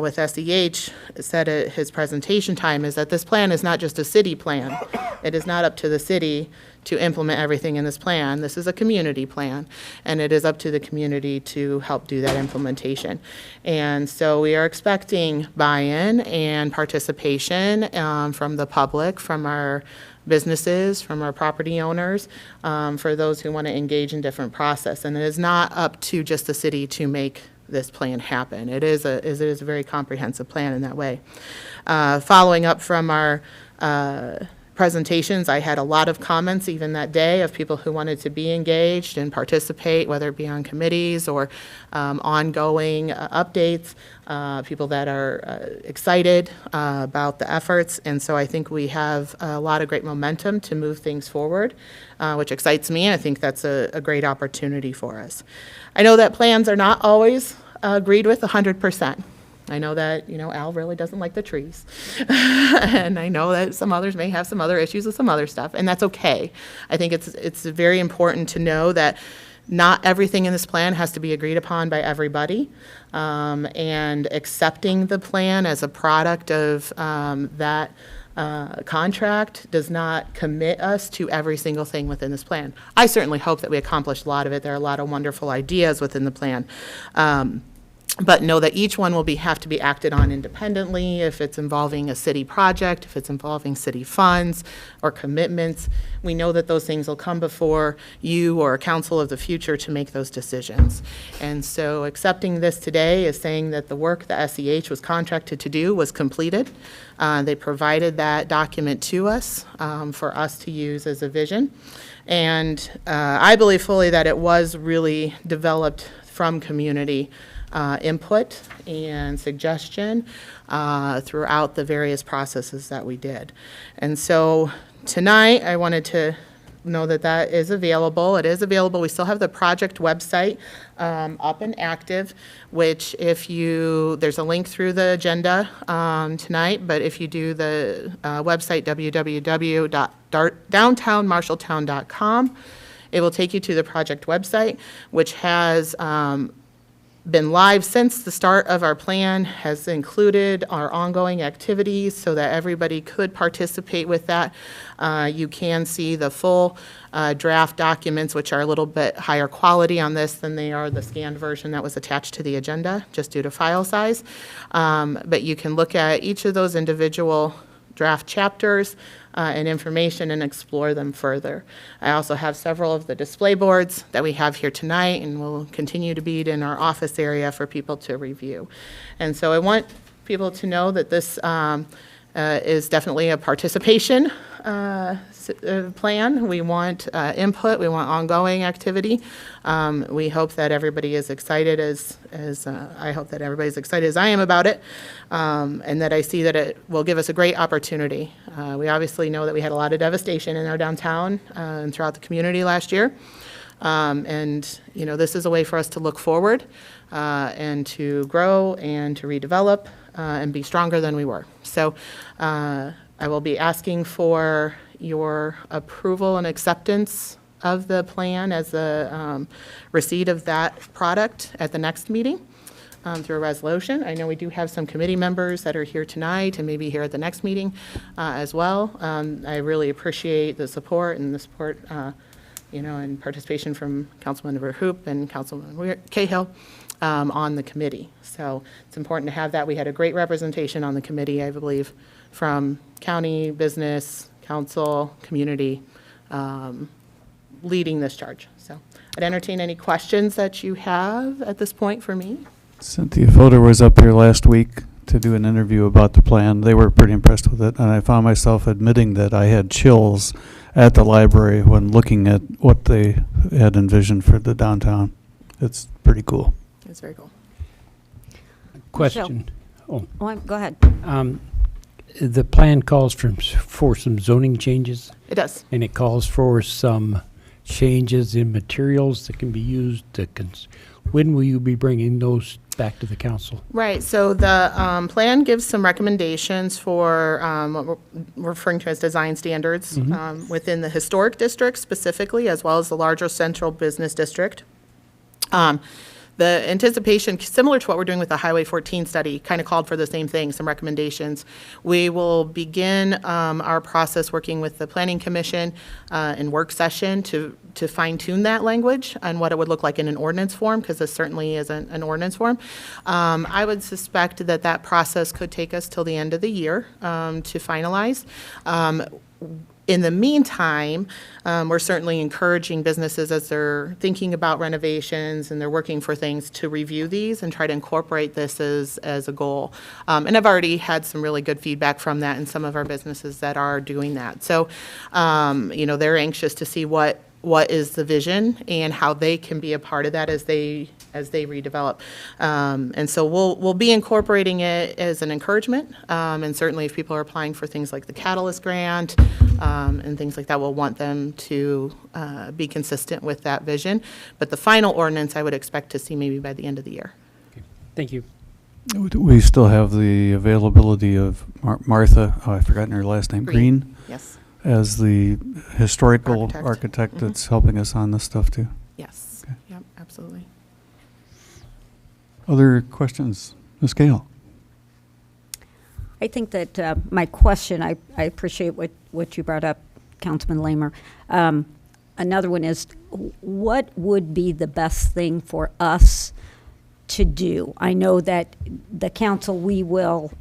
with SEH said at his presentation time is that this plan is not just a city plan. It is not up to the city to implement everything in this plan. This is a community plan, and it is up to the community to help do that implementation. And so we are expecting buy-in and participation from the public, from our businesses, from our property owners, for those who want to engage in different process. And it is not up to just the city to make this plan happen. It is a very comprehensive plan in that way. Following up from our presentations, I had a lot of comments even that day of people who wanted to be engaged and participate, whether it be on committees or ongoing updates, people that are excited about the efforts. And so I think we have a lot of great momentum to move things forward, which excites me. I think that's a great opportunity for us. I know that plans are not always agreed with 100%. I know that, Al really doesn't like the trees. And I know that some others may have some other issues with some other stuff, and that's okay. I think it's very important to know that not everything in this plan has to be agreed upon by everybody, and accepting the plan as a product of that contract does not commit us to every single thing within this plan. I certainly hope that we accomplished a lot of it. There are a lot of wonderful ideas within the plan. But know that each one will have to be acted on independently if it's involving a city project, if it's involving city funds or commitments. We know that those things will come before you or a council of the future to make those decisions. And so accepting this today is saying that the work that SEH was contracted to do was completed. They provided that document to us for us to use as a vision. And I believe fully that it was really developed from community input and suggestion throughout the various processes that we did. And so tonight, I wanted to know that that is available. It is available. We still have the project website up and active, which there's a link through the agenda tonight, but if you do the website www.downtownmarshalltown.com, it will take you to the project website, which has been live since the start of our plan, has included our ongoing activities so that everybody could participate with that. You can see the full draft documents, which are a little bit higher quality on this than they are the scanned version that was attached to the agenda, just due to file size. But you can look at each of those individual draft chapters and information and explore them further. I also have several of the display boards that we have here tonight and will continue to be in our office area for people to review. And so I want people to know that this is definitely a participation plan. We want input. We want ongoing activity. We hope that everybody is excited I hope that everybody's excited as I am about it, and that I see that it will give us a great opportunity. We obviously know that we had a lot of devastation in our downtown and throughout the community last year. And, this is a way for us to look forward and to grow and to redevelop and be stronger than we were. So I will be asking for your approval and acceptance of the plan as a receipt of that product at the next meeting. through a resolution. I know we do have some committee members that are here tonight and maybe here at the next meeting as well. I really appreciate the support and and participation from Councilmember Hoop and Councilman Cahill on the committee. So it's important to have that. We had a great representation on the committee, I believe, from county, business, council, community, leading this charge. So I'd entertain any questions that you have at this point for me. Cynthia Fodor was up here last week to do an interview about the plan. They were pretty impressed with it, and I found myself admitting that I had chills at the library when looking at what they had envisioned for the downtown. It's pretty cool. It's very cool. Question. Oh, go ahead. The plan calls for some zoning changes, It does. and it calls for some changes in materials that can be used to when will you be bringing those back to the council? Right, so the plan gives some recommendations for what we're referring to as design standards within the historic district specifically, as well as the larger central business district. The anticipation, similar to what we're doing with the Highway 14 study, kind of called for the same thing, some recommendations. We will begin our process working with the Planning Commission in work session to fine tune that language and what it would look like in an ordinance form, because this certainly isn't an ordinance form. I would suspect that that process could take us till the end of the year to finalize. In the meantime, we're certainly encouraging businesses as they're thinking about renovations and they're working for things to review these and try to incorporate this as a goal. And I've already had some really good feedback from that in some of our businesses that are doing that. So, they're anxious to see what is the vision and how they can be a part of that as they redevelop. And so we'll be incorporating it as an encouragement. And certainly if people are applying for things like the Catalyst Grant and things like that, we'll want them to be consistent with that vision. But the final ordinance I would expect to see maybe by the end of the year. Okay. Thank you. We still have the availability of Martha, I've forgotten her last name, Green, Yes. as the historical architect Mm-hmm. that's helping us on this stuff too. Yes. Okay. Yep, absolutely. Other questions? Ms. Gale? I think that my question, I appreciate what you brought up, Councilman Lamer. Another one is, what would be the best thing for us to do? I know that the council, we will,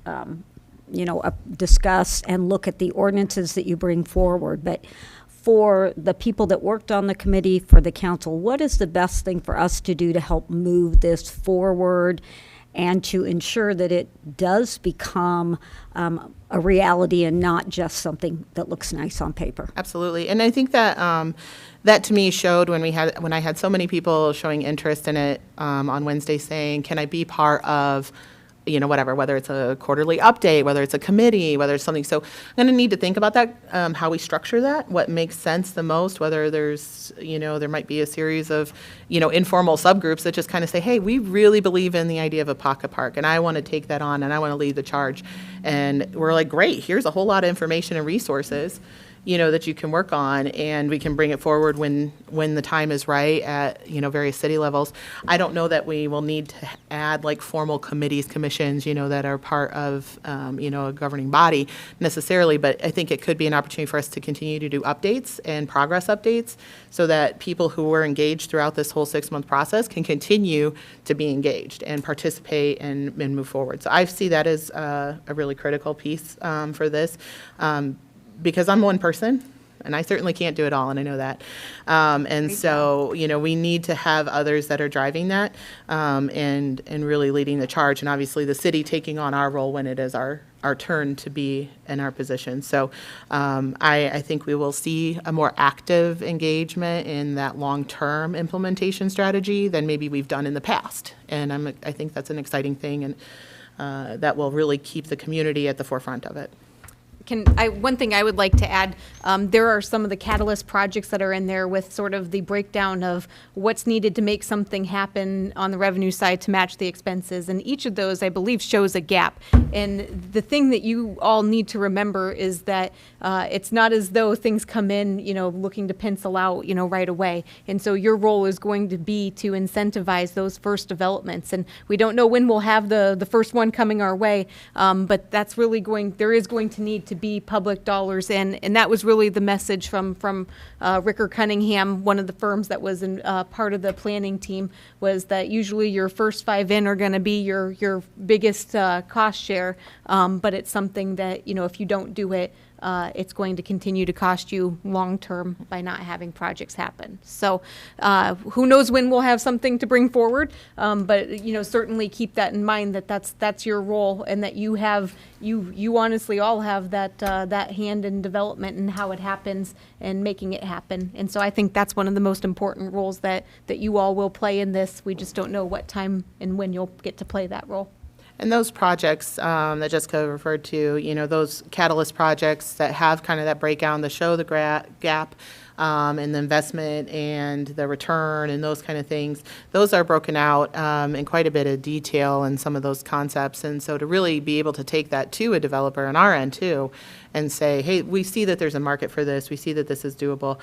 discuss and look at the ordinances that you bring forward, but for the people that worked on the committee, for the council, what is the best thing for us to do to help move this forward and to ensure that it does become a reality and not just something that looks nice on paper? Absolutely, and I think that that to me showed when I had so many people showing interest in it on Wednesday, saying, "Can I be part of?" whether it's a quarterly update, whether it's a committee, whether it's something. So I'm going to need to think about that, how we structure that, what makes sense the most, whether there's, there might be a series of, informal subgroups that just kind of say, hey, we really believe in the idea of a pocket park, and I want to take that on, and I want to lead the charge. And we're like, great, here's a whole lot of information and resources, that you can work on, and we can bring it forward when the time is right at, various city levels. I don't know that we will need to add like formal committees, commissions, that are part of, a governing body necessarily, but I think it could be an opportunity for us to continue to do updates and progress updates so that people who were engaged throughout this whole 6-month process can continue to be engaged and participate and move forward. So I see that as a really critical piece for this. Because I'm one person, and I certainly can't do it all, and I know that. And so, we need to have others that are driving that and really leading the charge, and obviously the city taking on our role when it is our turn to be in our position. So I think we will see a more active engagement in that long-term implementation strategy than maybe we've done in the past. And I think that's an exciting thing, and that will really keep the community at the forefront of it. one thing I would like to add, there are some of the catalyst projects that are in there with sort of the breakdown of what's needed to make something happen on the revenue side to match the expenses. And each of those, I believe, shows a gap. And the thing that you all need to remember is that it's not as though things come in, looking to pencil out, right away. And so your role is going to be to incentivize those first developments. And we don't know when we'll have the first one coming our way, but that's really there is going to need to be public dollars in. And that was really the message from Ricker Cunningham, one of the firms that was in part of the planning team, was that usually your first 5 in are going to be your biggest cost share, but it's something that, if you don't do it, it's going to continue to cost you long-term by not having projects happen. So who knows when we'll have something to bring forward, but certainly keep that in mind, that that's your role, and that you honestly all have that hand in development and how it happens and making it happen. And so I think that's one of the most important roles that you all will play in this. We just don't know what time and when you'll get to play that role. And those projects that Jessica referred to, those catalyst projects that have kind of that breakdown, that show the gap in the investment and the return and those kind of things, those are broken out in quite a bit of detail in some of those concepts. And so to really be able to take that to a developer on our end too, and say, hey, we see that there's a market for this. We see that this is doable.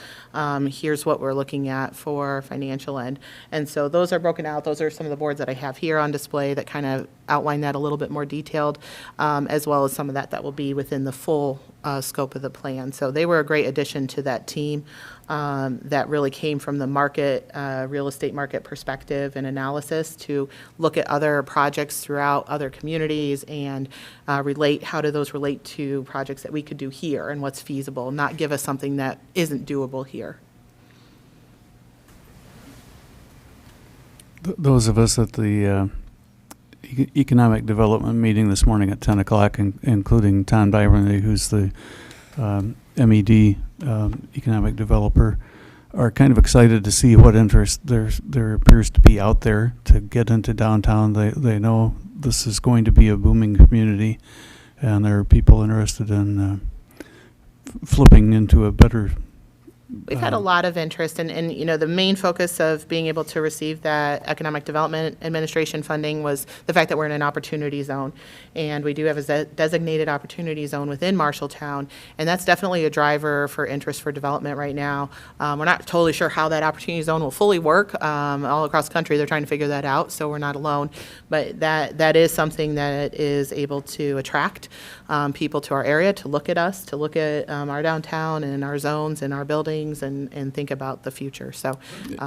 Here's what we're looking at for financial end. And so those are broken out. Those are some of the boards that I have here on display that kind of outline that a little bit more detailed, as well as some of that will be within the full scope of the plan. So they were a great addition to that team that really came from the market, real estate market perspective and analysis to look at other projects throughout other communities and how do those relate to projects that we could do here and what's feasible, not give us something that isn't doable here. Those of us at the economic development meeting this morning at 10 o'clock, including Tom Dyron, who's the MED economic developer, are kind of excited to see what interest there appears to be out there to get into downtown. They know this is going to be a booming community, and there are people interested in flipping into a better. We've had a lot of interest, and the main focus of being able to receive that Economic Development Administration funding was the fact that we're in an opportunity zone, and we do have a designated opportunity zone within Marshalltown, and that's definitely a driver for interest for development right now. We're not totally sure how that opportunity zone will fully work. All across the country, they're trying to figure that out, so we're not alone, but that is something that is able to attract people to our area, to look at us, to look at our downtown and our zones and our buildings, and think about the future. So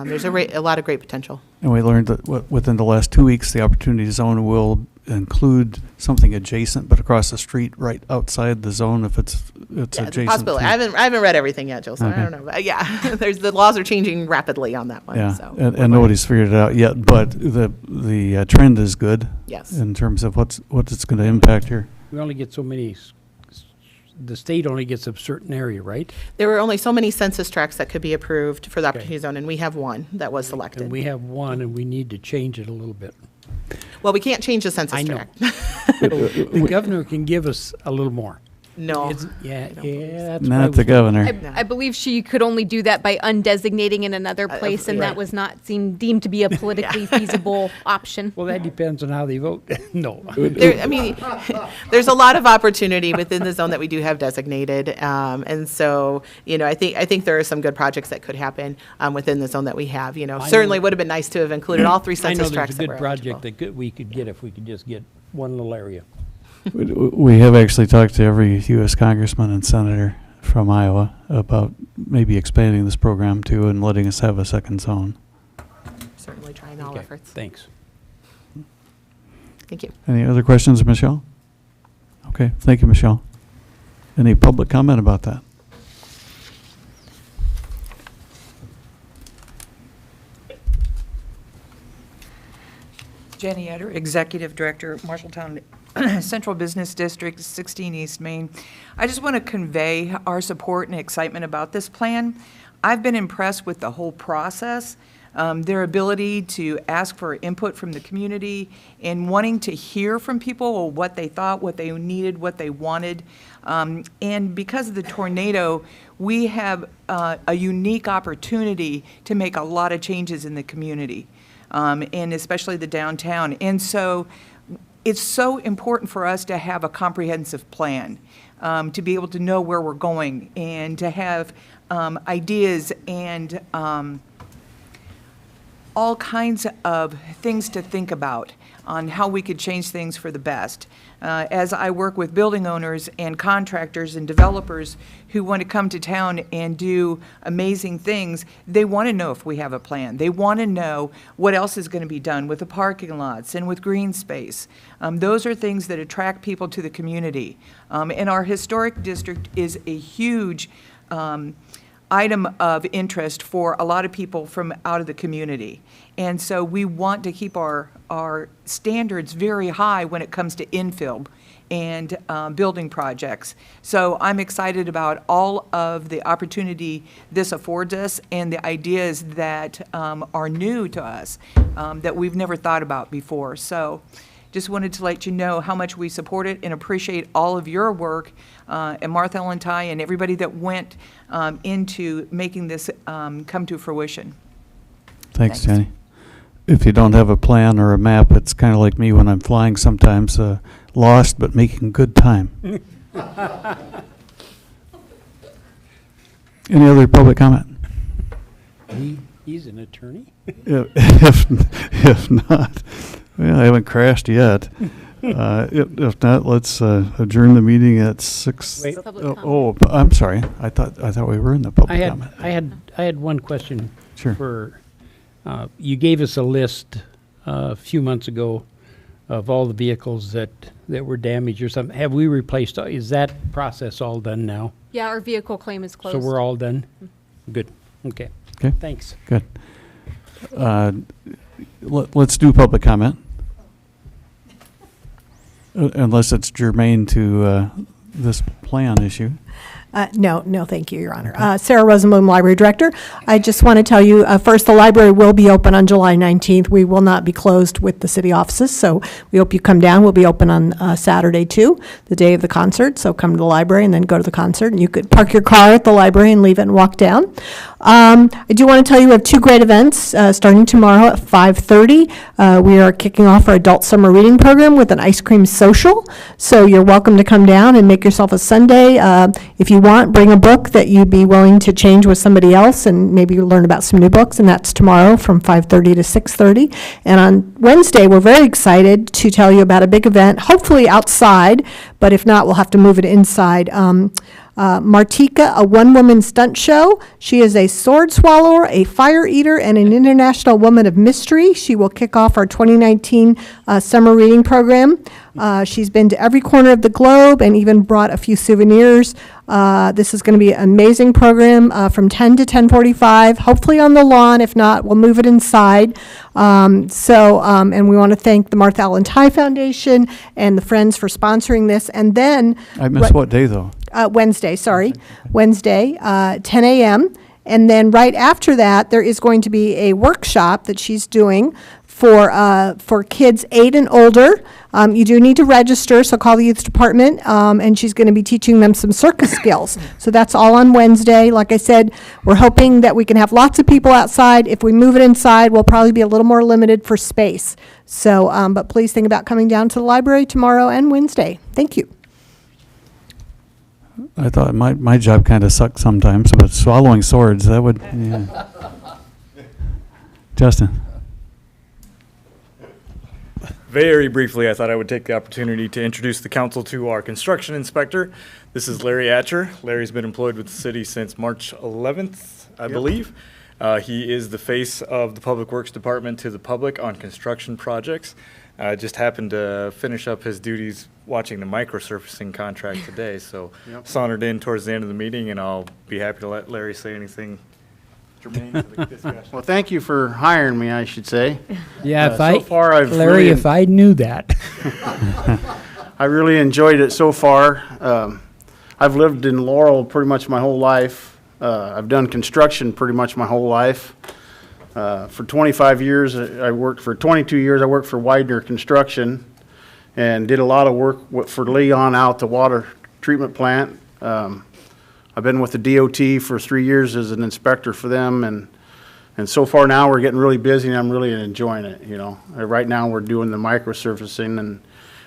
there's a lot of great potential. And we learned that within the last 2 weeks, the opportunity zone will include something adjacent, but across the street, right outside the zone, if it's adjacent. Possibility. I haven't read everything yet, Jill, so Okay. I don't know. But yeah, the laws are changing rapidly on that one. Yeah, So and nobody's figured it out yet, but the trend is good. Yes. In terms of what it's going to impact here. We only get so many, the state only gets a certain area, right? There were only so many census tracts that could be approved for the Okay. opportunity zone, and we have one that was selected. And we have one, and we need to change it a little bit. Well, we can't change the census I know. tract. The governor can give us a little more. No. Yeah, that's Not why the we- governor. I believe she could only do that by undesignating in another place, and that right. was not deemed to be a politically feasible option. Well, that depends on how they vote. No. There's a lot of opportunity within the zone that we do have designated, and so I think there are some good projects that could happen within the zone that we have. Certainly would have been nice to have included all 3 I know census there's a tracts that good were project eligible. that we could get if we could just get one little area. We have actually talked to every U.S. congressman and senator from Iowa about maybe expanding this program too and letting us have a second zone. Certainly trying all Okay, efforts. thanks. Thank you. Any other questions, Michelle? Okay, thank you, Michelle. Any public comment about that? Jenny Etter, Executive Director, Marshalltown Central Business District, 16 East Main. I just want to convey our support and excitement about this plan. I've been impressed with the whole process. Their ability to ask for input from the community and wanting to hear from people what they thought, what they needed, what they wanted. And because of the tornado, we have a unique opportunity to make a lot of changes in the community, and especially the downtown. And so it's so important for us to have a comprehensive plan, to be able to know where we're going and to have ideas and all kinds of things to think about on how we could change things for the best. As I work with building owners and contractors and developers who want to come to town and do amazing things, they want to know if we have a plan. They want to know what else is going to be done with the parking lots and with green space. Those are things that attract people to the community. And our historic district is a huge item of interest for a lot of people from out of the community. And so we want to keep our standards very high when it comes to infill and building projects. So I'm excited about all of the opportunity this affords us and the ideas that are new to us that we've never thought about before. So just wanted to let you know how much we support it and appreciate all of your work, and Martha Ellen Ty and everybody that went into making this come to fruition. Thanks, Jenny. If you don't have a plan or a map, it's kind of like me when I'm flying sometimes, lost but making good time. Any other public comment? He's an attorney? If not, well, I haven't crashed yet. If not, let's adjourn the meeting at 6. Wait. I'm sorry. I thought we were in the public comment. I had one question. Sure. For, you gave us a list a few months ago of all the vehicles that were damaged or something. Have we replaced, is that process all done now? Yeah, our vehicle claim is closed. So we're all done? Good. Okay. Okay. Thanks. Good. Let's do public comment. Unless it's germane to this plan issue. No, thank you, Your Honor. Sarah Rosenblum, Library Director. I just want to tell you, first, the library will be open on July 19th. We will not be closed with the city offices, so we hope you come down. We'll be open on Saturday, too, the day of the concert, so come to the library and then go to the concert. And you could park your car at the library and leave it and walk down. I do want to tell you we have 2 great events starting tomorrow at 5:30. We are kicking off our adult summer reading program with an ice cream social, so you're welcome to come down and make yourself a sundae. If you want, bring a book that you'd be willing to change with somebody else and maybe learn about some new books, and that's tomorrow from 5:30 to 6:30. And on Wednesday, we're very excited to tell you about a big event, hopefully outside, but if not, we'll have to move it inside. Martika, a one-woman stunt show. She is a sword swallower, a fire eater, and an international woman of mystery. She will kick off our 2019 summer reading program. She's been to every corner of the globe and even brought a few souvenirs. This is going to be an amazing program from 10 to 10:45, hopefully on the lawn. If not, we'll move it inside. And we want to thank the Martha Ellen Ty Foundation and the Friends for sponsoring this. And then I missed what day, though? Wednesday, 10 a.m. And then right after that, there is going to be a workshop that she's doing for kids 8 and older. You do need to register, so call the youth department, and she's going to be teaching them some circus skills. So that's all on Wednesday. Like I said, we're hoping that we can have lots of people outside. If we move it inside, we'll probably be a little more limited for space. So, but please think about coming down to the library tomorrow and Wednesday. Thank you. I thought my job kind of sucked sometimes, but swallowing swords, that would, yeah. Justin. Very briefly, I thought I would take the opportunity to introduce the council to our construction inspector. This is Larry Atcher. Larry's been employed with the city since March 11th, I believe. He is the face of the Public Works Department to the public on construction projects. Just happened to finish up his duties watching the microsurfacing contract today, so sauntered in towards the end of the meeting, and I'll be happy to let Larry say anything germane to the discussion. Well, thank you for hiring me, I should say. Yeah, so far I've Larry, if I knew that. I really enjoyed it so far. I've lived in Laurel pretty much my whole life. I've done construction pretty much my whole life. For 25 years, I worked for 22 years, I worked for Widener Construction and did a lot of work for Leon out the water treatment plant. I've been with the DOT for 3 years as an inspector for them, and so far now we're getting really busy and I'm really enjoying it, you know. Right now we're doing the microsurfacing, and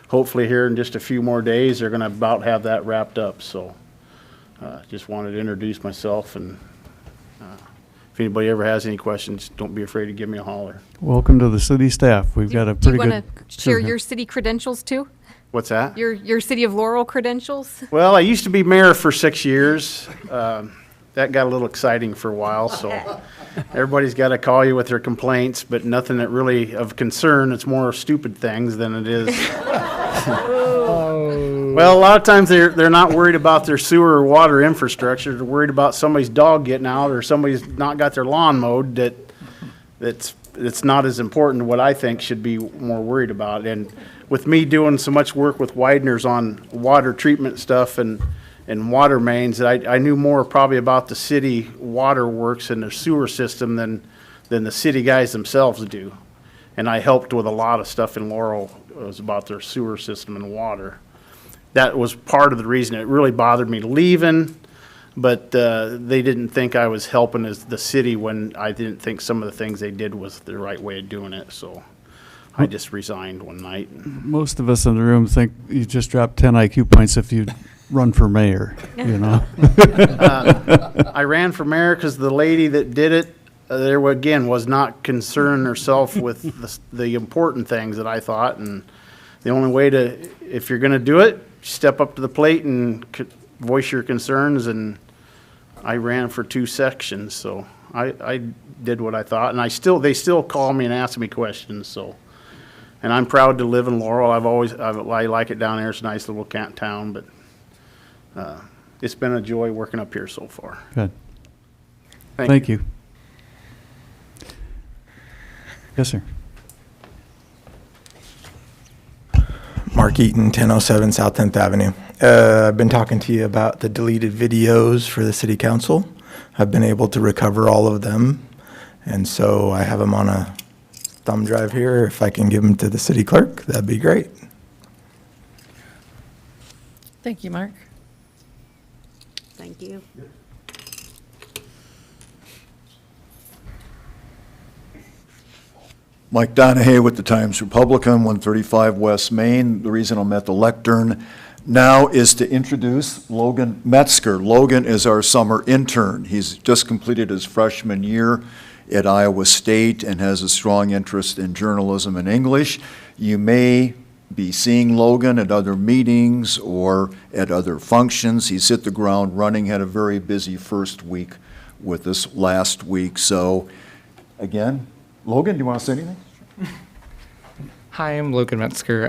hopefully here in just a few more days they're gonna about have that wrapped up. So just wanted to introduce myself, and if anybody ever has any questions, don't be afraid to give me a holler. Welcome to the city staff. We've got a Do pretty you good. want to share your city credentials too? What's that? Your City of Laurel credentials? Well, I used to be mayor for 6 years. That got a little exciting for a while, so everybody's got to call you with their complaints, but nothing that really of concern. It's more stupid things than it is. Well, a lot of times they're not worried about their sewer or water infrastructure. They're worried about somebody's dog getting out or somebody's not got their lawn mowed. That's not as important to what I think should be more worried about. And with me doing so much work with Widener's on water treatment stuff and water mains, I knew more probably about the city water works and their sewer system than the city guys themselves do. And I helped with a lot of stuff in Laurel. It was about their sewer system and water. That was part of the reason it really bothered me leaving, but they didn't think I was helping as the city when I didn't think some of the things they did was the right way of doing it. So I just resigned one night. Most of us in the room think you just dropped 10 IQ points if you run for mayor, you know? I ran for mayor because the lady that did it, again, was not concerned herself with the important things that I thought. And the only way to, if you're going to do it, step up to the plate and voice your concerns. And I ran for 2 sections, so I did what I thought. And they still call me and ask me questions. So, and I'm proud to live in Laurel. I like it down there. It's a nice little town, but it's been a joy working up here so far. Good. Thank you. Yes, sir. Mark Eaton, 1007 South 10th Avenue. I've been talking to you about the deleted videos for the city council. I've been able to recover all of them, and so I have them on a thumb drive here. If I can give them to the city clerk, that'd be great. Thank you, Mark. Thank you. Mike Donahue with the Times-Republican, 135 West Main. The reason I'm at the lectern now is to introduce Logan Metzger. Logan is our summer intern. He's just completed his freshman year at Iowa State and has a strong interest in journalism and English. You may be seeing Logan at other meetings or at other functions. He's hit the ground running, had a very busy first week with us last week. So again, Logan, do you want to say anything? Hi, I'm Logan Metzger.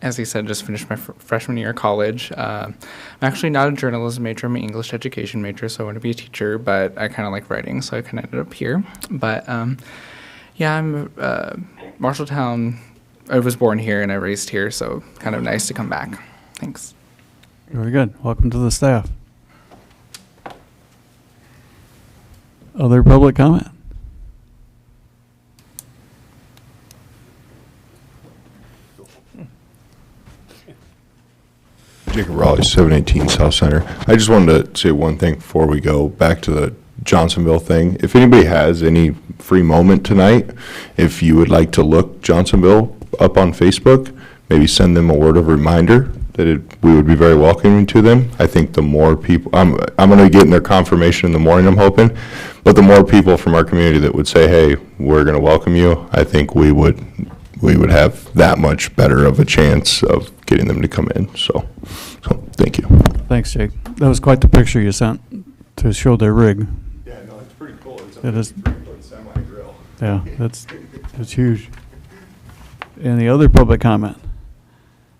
As he said, just finished my freshman year of college. I'm actually not a journalism major, I'm an English education major, so I want to be a teacher, but I kind of like writing, so I kind of ended up here. But yeah, I'm Marshalltown. I was born here and I raised here, so kind of nice to come back. Thanks. Very good. Welcome to the staff. Other public comment? Jacob Raleigh, 718 South Center. I just wanted to say one thing before we go back to the Johnsonville thing. If anybody has any free moment tonight, if you would like to look Johnsonville up on Facebook, maybe send them a word of reminder that we would be very welcoming to them. I think the more people, I'm going to get in their confirmation in the morning, I'm hoping, but the more people from our community that would say, hey, we're going to welcome you, I think we would have that much better of a chance of getting them to come in. So thank you. Thanks, Jake. That was quite the picture you sent to show their rig. Yeah, no, it's pretty cool. It's It is. 3-foot semi-grill. Yeah, that's huge. Any other public comment?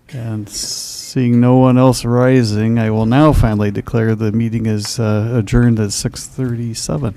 And seeing no one else rising, I will now finally declare the meeting is adjourned at 6:37.